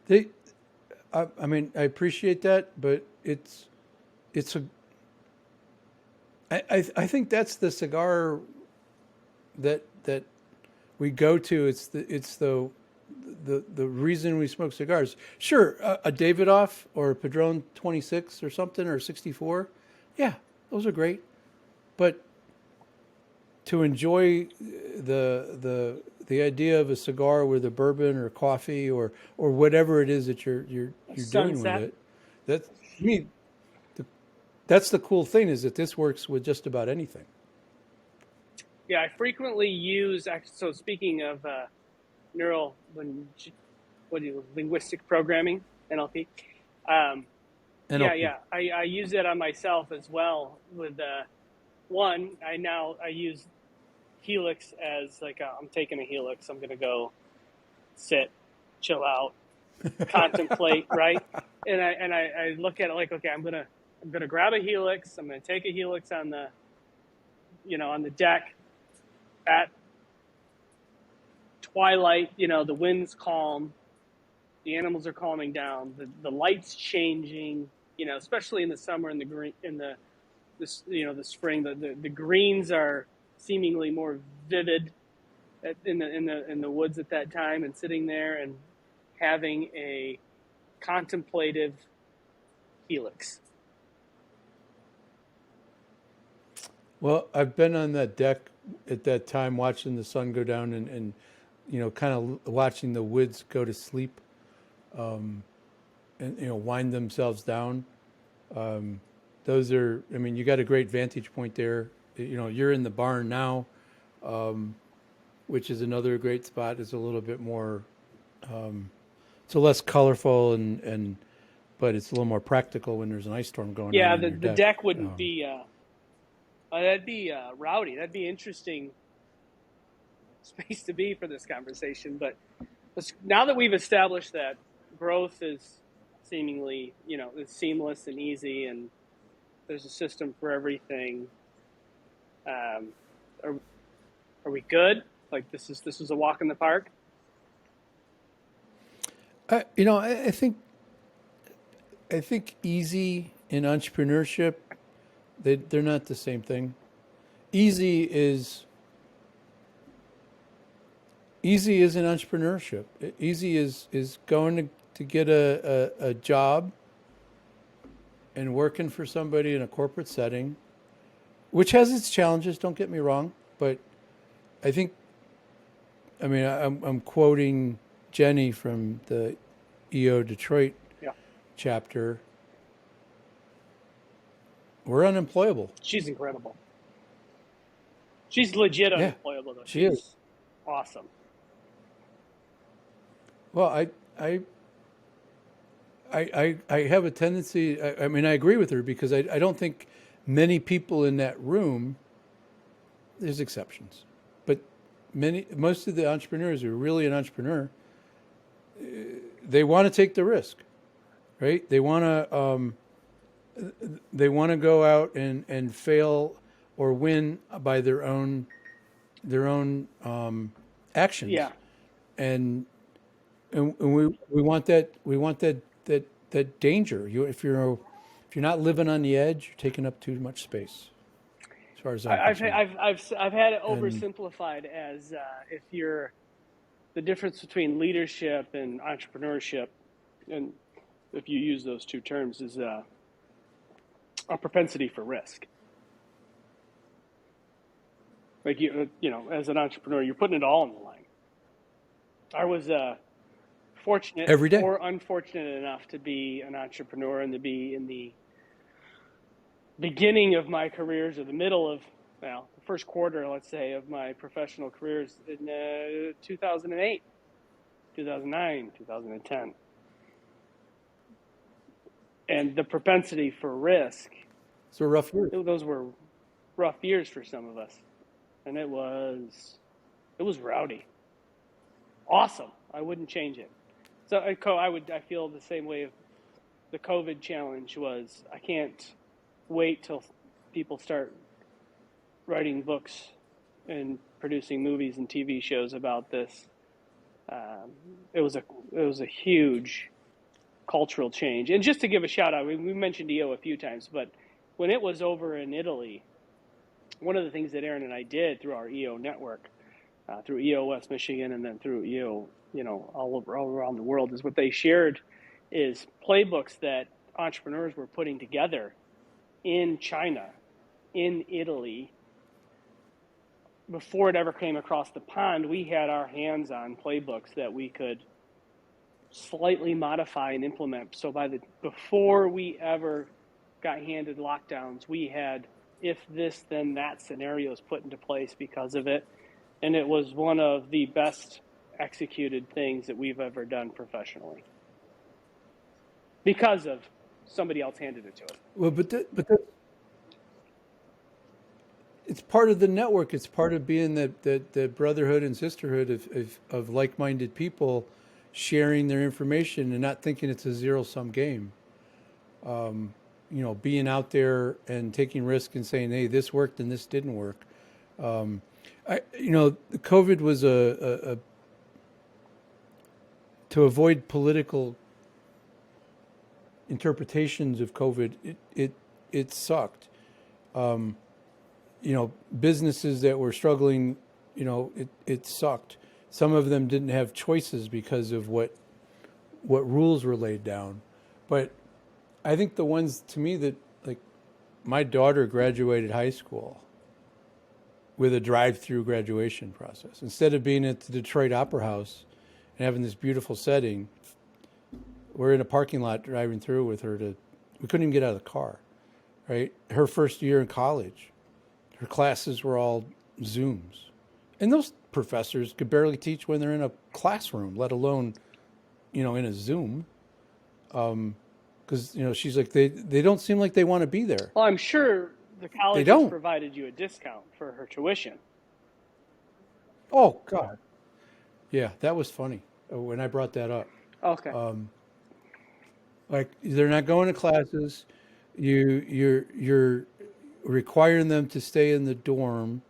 They, I mean, I appreciate that, but it's a. I think that's the cigar that we go to. It's the reason we smoke cigars. Sure, a Davidoff or a Padron 26 or something or 64, yeah, those are great. But to enjoy the idea of a cigar with a bourbon or coffee or whatever it is that you're doing with Sunset. it, that to me, that's the cool thing is that this works with just about anything. Yeah, I frequently use. So speaking of neural, linguistic programming, NLP. Yeah, NLP. yeah. I use it on myself as well. With one, I use Helix as like I'm taking a Helix. I'm gonna go sit, chill out, contemplate, right? And I look at it like, okay, I'm gonna grab a Helix. I'm gonna take a Helix on the on the deck at twilight. The wind's calm, the animals are calming down, the light's changing. Especially in the summer and the green in the spring, the greens are seemingly more vivid in the woods at that time, and sitting there and having a contemplative Helix. Well, I've been on that deck at that time watching the sun go down and kind of watching the woods go to sleep, and wind themselves down. Those are, I mean, you got a great vantage point there. You're in the barn now, which is another great spot. It's a little bit more, it's a less colorful but it's a little more practical when there's an ice storm going on Yeah, on the your deck. deck wouldn't be. That'd be rowdy. That'd be interesting space to be for this conversation. But now that we've established that growth is seemingly, is seamless and easy, and there's a system for everything. Are we good? Like this was a walk in the park. I think easy and entrepreneurship, they're not the same thing. Easy is an entrepreneurship. Easy is going to get a job and working for somebody in a corporate setting, which has its challenges. Don't get me wrong, but I think, I mean, I'm quoting Jenny from the EO Detroit Yeah, chapter. We're unemployable. she's incredible. She's legit Yeah, unemployable though. she is. She's awesome. Well, I have a tendency. I mean, I agree with her because I don't think many people in that room. There's exceptions, but most of the entrepreneurs who are really an entrepreneur, they want to take the risk, right? They want to go out and fail or win by their own actions, Yeah, and we want that danger. If you're not living on the edge, you're taking up too much space. As far as I'm concerned. I've had it And oversimplified as if you're the difference between leadership and entrepreneurship, and if you use those two terms, is a propensity for risk. Like as an entrepreneur, you're putting it all on the line. I was fortunate every day. or unfortunate enough to be an entrepreneur and to be in the beginning of my careers, or the middle of, the first quarter, let's say, of my professional careers in 2008, 2009, 2010. And the propensity for risk. It's a rough year. Those were rough years for some of us. And it was rowdy. Awesome. I wouldn't change it. So I feel the same way the COVID challenge was, I can't wait till people start writing books and producing movies and TV shows about this. It was a huge cultural change. And just to give a shout out, we mentioned EO a few times, but when it was over in Italy, one of the things that Aaron and I did through our EO network, through EO West Michigan, and then through EO, all around the world, is what they shared is playbooks that entrepreneurs were putting together in China, in Italy. Before it ever came across the pond, we had our hands on playbooks that we could slightly modify and implement. So before we ever got handed lockdowns, we had if this then that scenarios put into place because of it, and it was one of the best executed things that we've ever done professionally because of somebody else handed it to us. Well, it's part of the network. It's part of being the brotherhood and sisterhood of like-minded people sharing their information and not thinking it's a zero-sum game. Being out there and taking risk and saying, hey, this worked and this didn't work. COVID was to avoid political interpretations of COVID. It sucked. Businesses that were struggling, it sucked. Some of them didn't have choices because of what rules were laid down. But I think the ones to me that, like, my daughter graduated high school with a drive-through graduation process. Instead of being at the Detroit Opera House and having this beautiful setting, we're in a parking lot driving through with her we couldn't even get out of the car, right? Her first year in college, her classes were all Zooms. And those professors could barely teach when they're in a classroom, let alone, in a Zoom. Because, she's like, they don't seem like they want to be there. Well, I'm sure the college has provided you a discount for her tuition. Oh, God. Yeah, that was funny when I brought that up. Okay. Like, they're not going to classes. You're requiring them to stay in the dorm,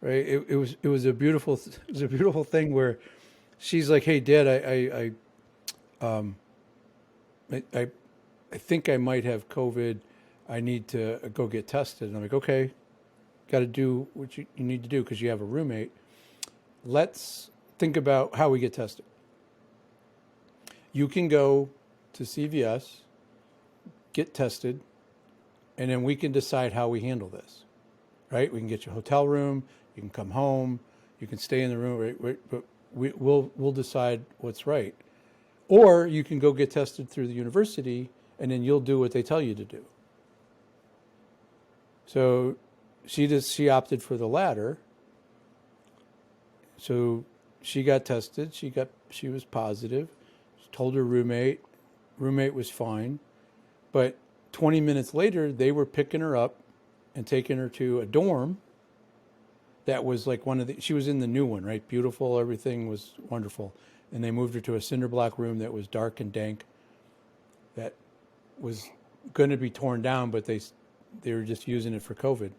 right? It was a beautiful thing where she's like, "Hey, Dad, I think I might have COVID. I need to go get tested." And I'm like, "Okay, got to do what you need to do because you have a roommate. Let's think about how we get tested. You can go to CVS, get tested, and then we can decide how we handle this, right? We can get you a hotel room. You can come home. You can stay in the room, right? But we'll decide what's right. Or you can go get tested through the university, and then you'll do what they tell you to do." So she opted for the latter. So she got tested. She was positive. She told her roommate. Roommate was fine. But 20 minutes later, they were picking her up and taking her to a dorm that was like she was in the new one, right? Beautiful, everything was wonderful. And they moved her to a cinder block room that was dark and dank that was going to be torn down, but they were just using it for COVID.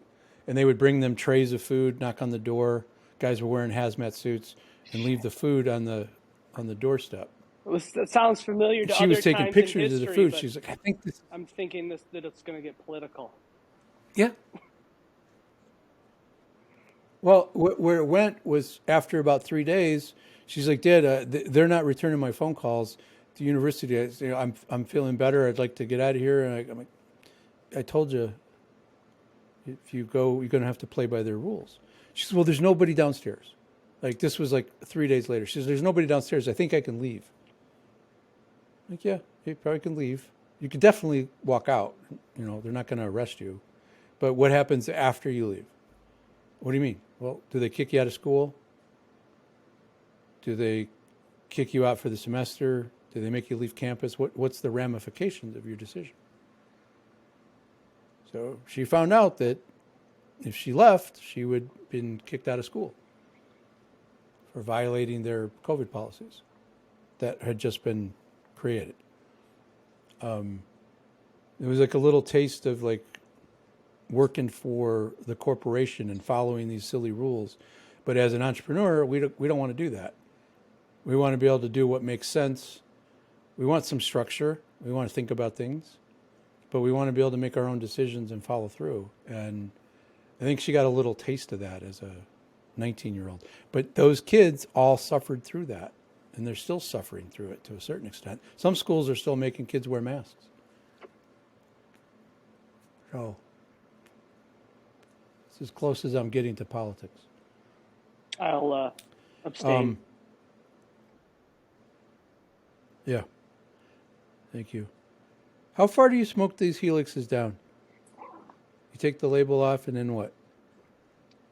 And they would bring them trays of food, knock on the door. Guys were wearing hazmat suits and leave the food on the doorstep. That sounds familiar to she other was taking times pictures in history, of the food. but She's like, I think this. I'm thinking that it's going to get political. Yeah. Well, where it went was after about 3 days, she's like, Dad, they're not returning my phone calls to university. I'm feeling better. I'd like to get out of here. And I'm like, I told you, if you go, you're going to have to play by their rules. She says, well, there's nobody downstairs. Like, this was like 3 days later. She says, there's nobody downstairs. I think I can leave. I'm like, yeah, you probably can leave. You can definitely walk out. They're not going to arrest you. But what happens after you leave? What do you mean? Well, do they kick you out of school? Do they kick you out for the semester? Do they make you leave campus? What's the ramifications of your decision? So she found out that if she left, she would have been kicked out of school for violating their COVID policies that had just been created. It was like a little taste of like working for the corporation and following these silly rules. But as an entrepreneur, we don't want to do that. We want to be able to do what makes sense. We want some structure. We want to think about things, but we want to be able to make our own decisions and follow through. And I think she got a little taste of that as a 19-year-old. But those kids all suffered through that, and they're still suffering through it to a certain extent. Some schools are still making kids wear masks. So it's as close as I'm getting to politics. I'll abstain. Yeah. Thank you. How far do you smoke these helixes down? You take the label off and then what?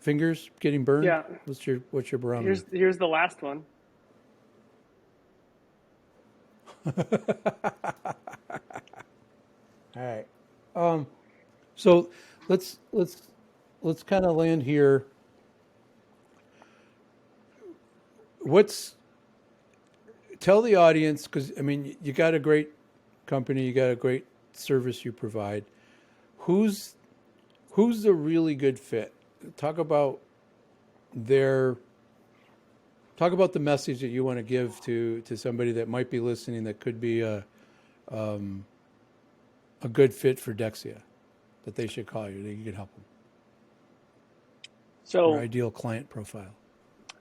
Fingers getting burned? Yeah. What's your barometer? Here's the last one. All right. So let's kind of land here. Tell the audience, because I mean, you got a great company, you got a great service you provide. Who's a really good fit? Talk about the message that you want to give to somebody that might be listening that could be a good fit for Deksia, that they should call you, that you can help them. So, your ideal client profile.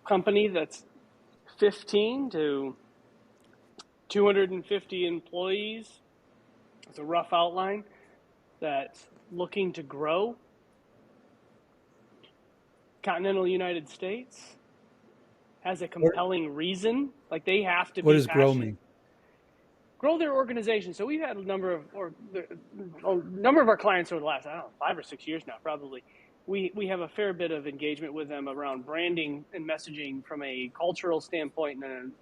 Company that's 15 to 250 employees. It's a rough outline. That's looking to grow. Continental United States has a compelling reason. Like they have to be. What does passionate. grow mean? Grow their organization. So we've had a number of our clients over the last, 5 or 6 years now, probably. We have a fair bit of engagement with them around branding and messaging from a cultural standpoint and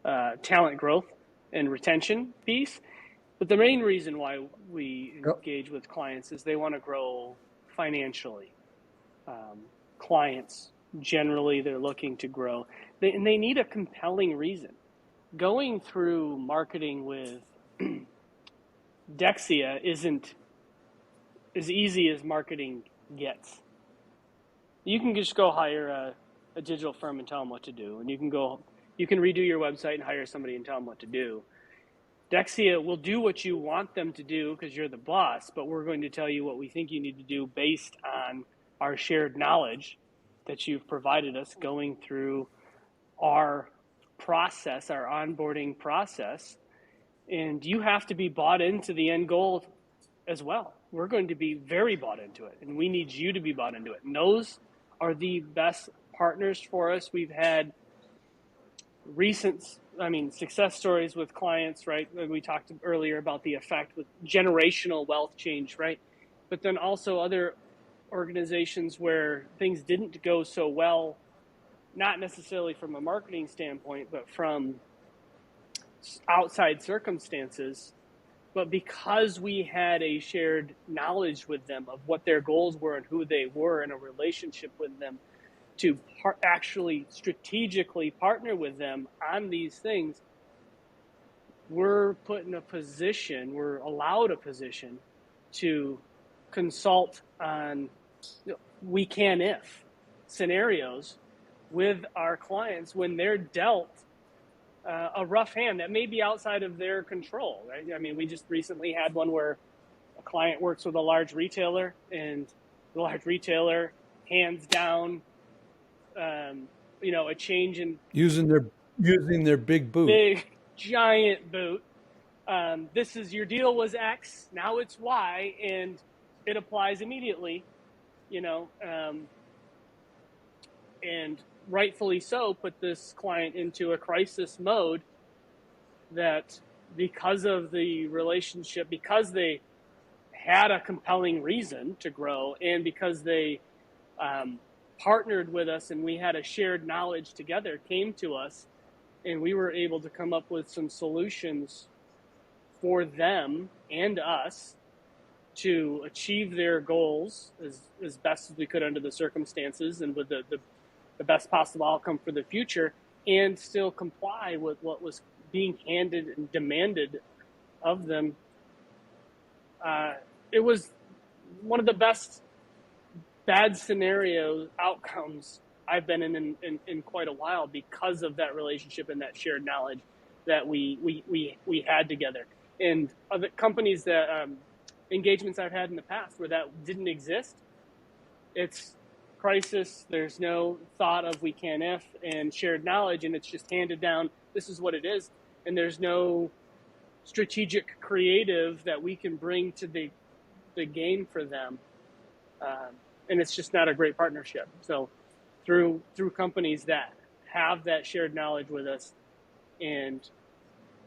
a talent growth and retention piece. But the main reason why we engage with clients is they want to grow financially. Clients, generally, they're looking to grow. And they need a compelling reason. Going through marketing with Deksia isn't as easy as marketing gets. You can just go hire a digital firm and tell them what to do. And you can redo your website and hire somebody and tell them what to do. Deksia will do what you want them to do because you're the boss, but we're going to tell you what we think you need to do based on our shared knowledge that you've provided us going through our process, our onboarding process. And you have to be bought into the end goal as well. We're going to be very bought into it, and we need you to be bought into it. And those are the best partners for us. We've had success stories with clients, right? We talked earlier about the effect with generational wealth change, right? But then also other organizations where things didn't go so well, not necessarily from a marketing standpoint, but from outside circumstances. But because we had a shared knowledge with them of what their goals were and who they were in a relationship with them, to actually strategically partner with them on these things, we're put in a position, we're allowed a position to consult on we can if scenarios with our clients when they're dealt a rough hand that may be outside of their control, right? I mean, we just recently had one where a client works with a large retailer, and the large retailer hands down, a change in using their big boot, big giant boot. This is your deal was X, now it's Y, and it applies immediately, and rightfully so, put this client into a crisis mode that because of the relationship, because they had a compelling reason to grow, and because they partnered with us and we had a shared knowledge together, came to us, and we were able to come up with some solutions for them and us to achieve their goals as best as we could under the circumstances and with the best possible outcome for the future, and still comply with what was being handed and demanded of them. It was one of the best bad scenario outcomes I've been in quite a while because of that relationship and that shared knowledge that we had together. And other companies that engagements I've had in the past where that didn't exist, it's crisis. There's no thought of we can if and shared knowledge, and it's just handed down. This is what it is, and there's no strategic creative that we can bring to the game for them, and it's just not a great partnership. So through companies that have that shared knowledge with us and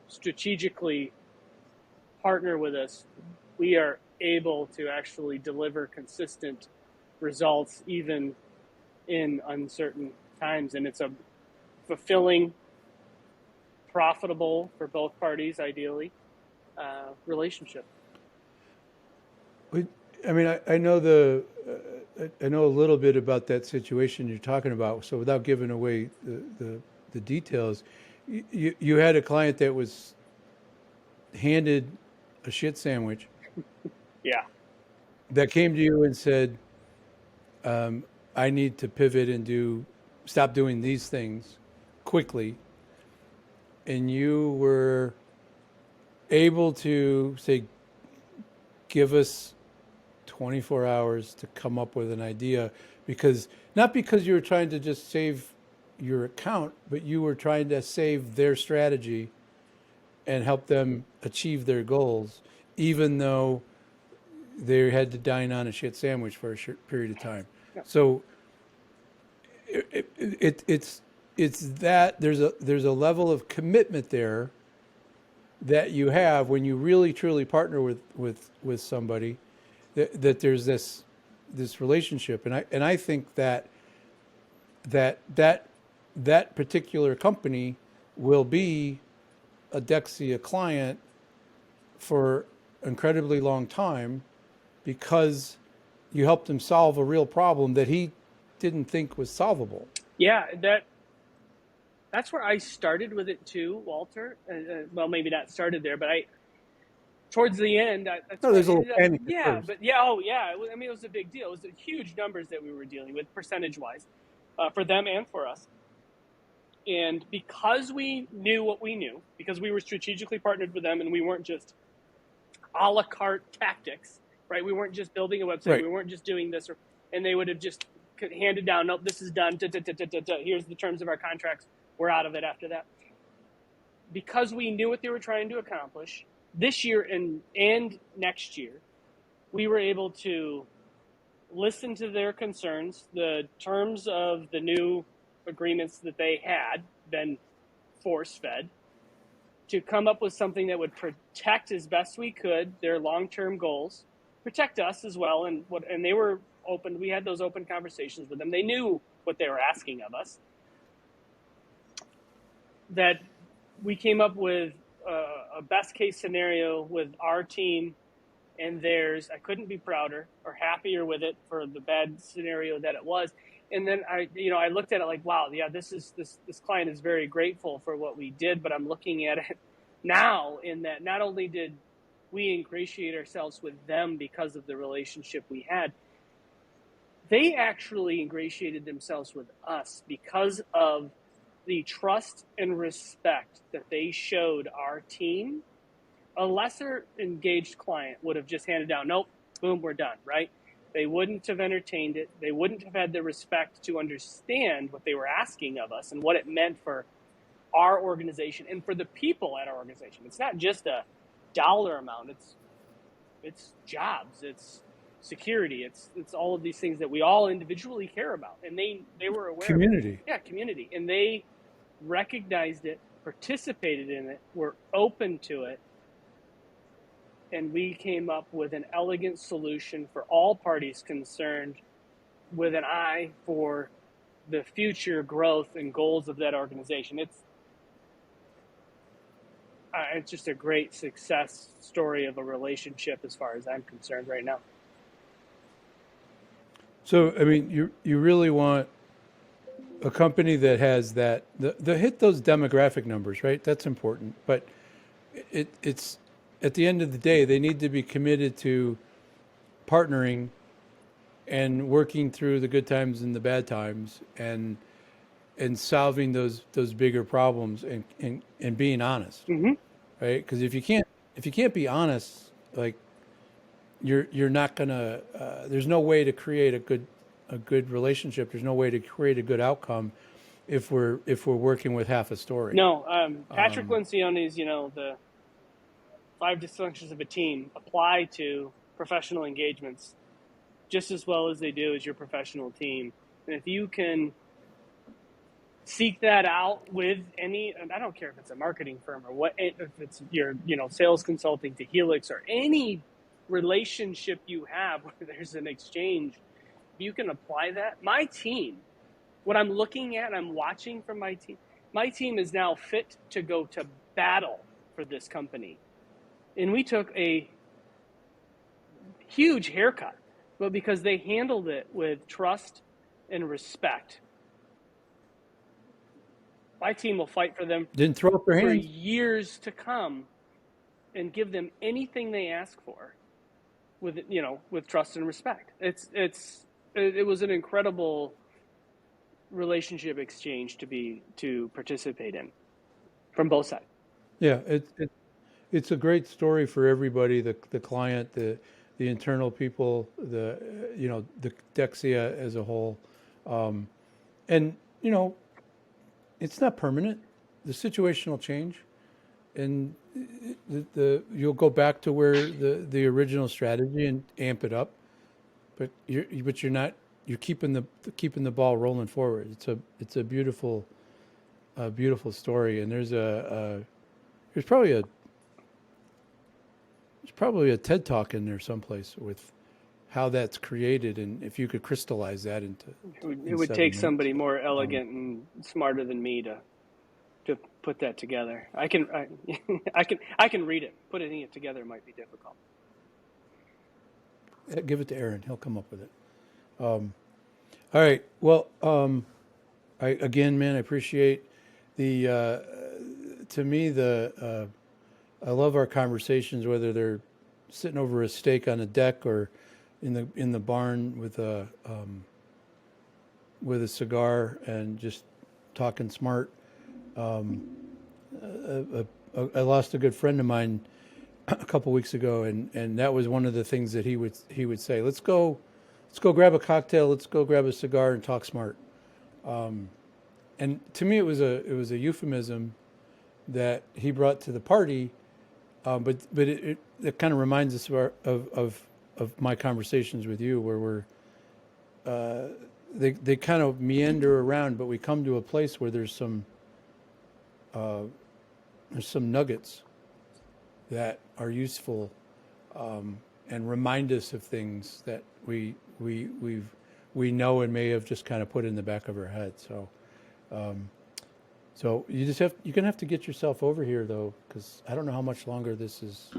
strategically partner with us, we are able to actually deliver consistent results even in uncertain times. And it's a fulfilling, profitable for both parties, ideally, relationship. I mean, I know I know a little bit about that situation you're talking about. So without giving away the details, you had a client that was handed a shit sandwich. Yeah. That came to you and said, I need to pivot and stop doing these things quickly. And you were able to say, give us 24 hours to come up with an idea, not because you were trying to just save your account, but you were trying to save their strategy and help them achieve their goals, even though they had to dine on a shit sandwich for a short period of time. Yeah. So it's that there's a level of commitment there that you have when you really truly partner with somebody, that there's this relationship, and I think that particular company will be a Deksia client for an incredibly long time because you helped him solve a real problem that he didn't think was solvable. Yeah, that's where I started with it too, Walter. Well, maybe not started there, but towards the end, There's a little panic. Yeah, but yeah, oh yeah. I mean, it was a big deal. It was huge numbers that we were dealing with, percentage-wise, for them and for us. And because we knew what we knew, because we were strategically partnered with them, and we weren't just a la carte tactics, right? We weren't just building a website. Right. We weren't just doing this, and they would have just handed down, nope, this is done. Here's the terms of our contracts. We're out of it after that. Because we knew what they were trying to accomplish, this year and next year, we were able to listen to their concerns, the terms of the new agreements that they had been force-fed, to come up with something that would protect as best we could their long-term goals, protect us as well, and they were open. We had those open conversations with them. They knew what they were asking of us. That we came up with a best case scenario with our team and theirs. I couldn't be prouder or happier with it for the bad scenario that it was. And then I looked at it like, wow, yeah, this client is very grateful for what we did, but I'm looking at it now in that not only did we ingratiate ourselves with them because of the relationship we had, they actually ingratiated themselves with us because of the trust and respect that they showed our team. A lesser engaged client would have just handed down, nope, boom, we're done, right? They wouldn't have entertained it. They wouldn't have had the respect to understand what they were asking of us and what it meant for our organization and for the people at our organization. It's not just a dollar amount. It's jobs. It's security. It's all of these things that we all individually care about. And they were aware community. of it. Yeah, community. And they recognized it, participated in it, were open to it. And we came up with an elegant solution for all parties concerned, with an eye for the future growth and goals of that organization. It's just a great success story of a relationship as far as I'm concerned right now. So, I mean, you really want a company that has that, the hit those demographic numbers, right? That's important. But it's at the end of the day, they need to be committed to partnering and working through the good times and the bad times, and solving those bigger problems, and being honest, Mm-hmm. right? Because if you can't be honest, like you're not gonna. There's no way to create a good relationship. There's no way to create a good outcome if we're working with half a story. No, Patrick Lencioni's, the 5 dysfunctions of a team apply to professional engagements just as well as they do as your professional team. And if you can seek that out with any, and I don't care if it's a marketing firm or what, if it's your, sales consulting to Helix or any relationship you have where there's an exchange, if you can apply that, my team, what I'm looking at, I'm watching from my team is now fit to go to battle for this company. And we took a huge haircut, but because they handled it with trust and respect, my team will fight for them. Didn't throw up their for hands. years to come, and give them anything they ask for, with trust and respect. It was an incredible relationship exchange to participate in from both sides. Yeah, it's a great story for everybody, the client, the internal people, the Deksia as a whole, and it's not permanent. The situation will change, and you'll go back to where the original strategy and amp it up, but you're keeping the ball rolling forward. It's a beautiful story, and there's probably a TED Talk in there someplace with how that's created, and if you could crystallize that into it would take somebody more elegant and smarter than me to put that together. I can read it. Putting it together might be difficult. Give it to Aaron; he'll come up with it. All right. Well, I appreciate the. To me, I love our conversations, whether they're sitting over a steak on a deck or in the barn with a cigar and just talking smart. I lost a good friend of mine a couple weeks ago, and that was one of the things that he would say. Let's go grab a cocktail. Let's go grab a cigar and talk smart. And to me, it was a euphemism that he brought to the party. But it kind of reminds us of my conversations with you, where they kind of meander around, but we come to a place where there's some nuggets that are useful, and remind us of things that we know and may have just kind of put in the back of our head. So you're gonna have to get yourself over here, though, because I don't know how much longer this is.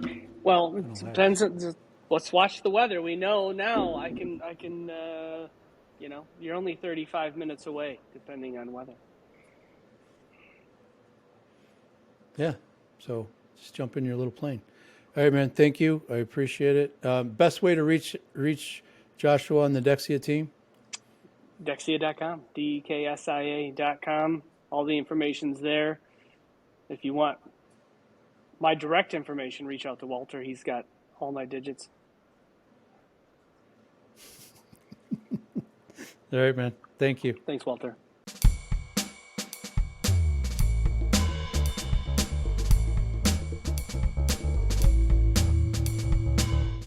Well, it depends. Let's watch the weather. We know now. I can. You're only 35 minutes away, depending on weather. Yeah. So just jump in your little plane. All right, man. Thank you. I appreciate it. Best way to reach Joshua and the Deksia team? Deksia.com. DEKSIA.com. All the information's there. If you want my direct information, reach out to Walter. He's got all my digits. All right, man. Thank you. Thanks, Walter.